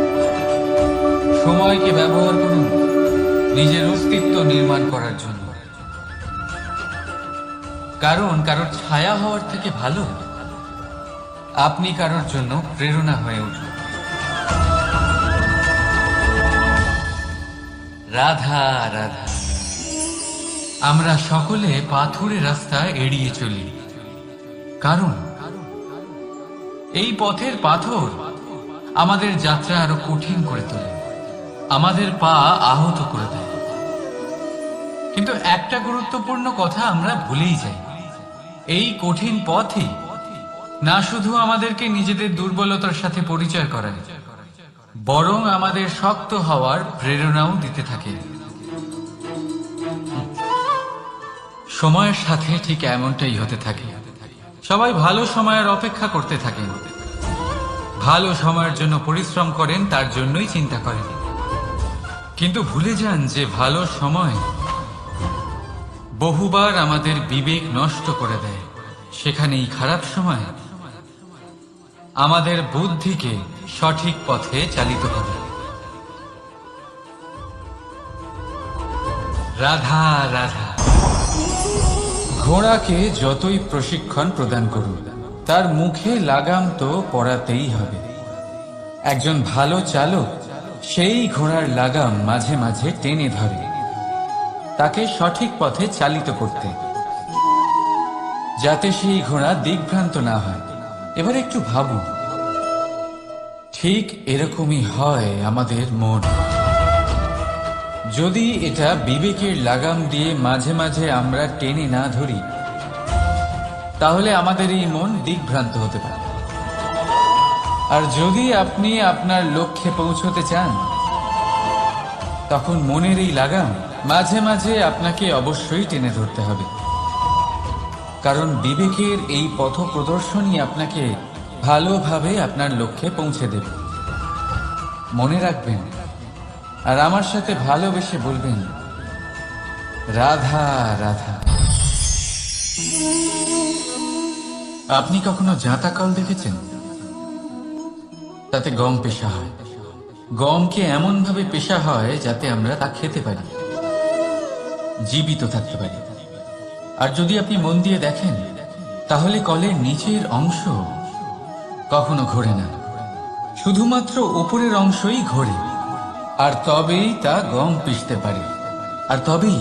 সময়কে ব্যবহার করুন নিজের অস্তিত্ব নির্মাণ করার জন্য, কারণ কারোর ছায়া হওয়ার থেকে ভালো আপনি কারোর জন্য প্রেরণা হয়ে উঠুন। রাধা রাধা। আমরা সকলে পাথুরে রাস্তা এড়িয়ে চলি, কারণ এই পথের পাথর আমাদের যাত্রা আরো কঠিন করে তোলে, আমাদের পা আহত করে দেয়। কিন্তু একটা গুরুত্বপূর্ণ কথা আমরা ভুলেই যাই, এই কঠিন পথই না শুধু আমাদেরকে নিজেদের দুর্বলতার সাথে পরিচয় করায়, বরং আমাদের শক্ত হওয়ার প্রেরণাও দিতে থাকে। সময়ের সাথে ঠিক এমনটাই হতে থাকে। সবাই ভালো সময়ের অপেক্ষা করতে থাকেন, ভালো সময়ের জন্য পরিশ্রম করেন, তার জন্যই চিন্তা করেন, কিন্তু ভুলে যান যে ভালো সময় বহুবার আমাদের বিবেক নষ্ট করে দেয়। সেখানেই খারাপ সময় আমাদের বুদ্ধিকে সঠিক পথে চালিত করে। রাধা রাধা। ঘোড়াকে যতই প্রশিক্ষণ প্রদান করুন, তার মুখে লাগাম তো পরাতেই হবে। একজন ভালো চালক সেই ঘোড়ার লাগাম মাঝে মাঝে টেনে ধরে, তাকে সঠিক পথে চালিত করতে, যাতে সেই ঘোড়া দিকভ্রান্ত না হয়। এবার একটু ভাবুন, ঠিক এরকমই হয় আমাদের মন। যদি এটা বিবেকের লাগাম দিয়ে মাঝে মাঝে আমরা টেনে না ধরি, তাহলে আমাদের এই মন দিকভ্রান্ত হতে পারে। আর যদি আপনি আপনার লক্ষ্যে পৌঁছতে চান, তখন মনের এই লাগাম মাঝে মাঝে আপনাকে অবশ্যই টেনে ধরতে হবে, কারণ বিবেকের এই পথ প্রদর্শনই আপনাকে ভালোভাবে আপনার লক্ষ্যে পৌঁছে দেবে। মনে রাখবেন আর আমার সাথে ভালোবেসে বলবেন, রাধা রাধা। আপনি কখনো জাঁতা কল দেখেছেন? তাতে গম পেশা হয়। গমকে এমন ভাবে পেশা হয় যাতে আমরা তা খেতে পারি, জীবিত থাকতে পারি। আর যদি আপনি মন দিয়ে দেখেন, তাহলে কলের নিচের অংশ কখনো ঘোরে না, শুধুমাত্র উপরের অংশই ঘোরে। আর তবেই তা গম পিষতে পারে, আর তবেই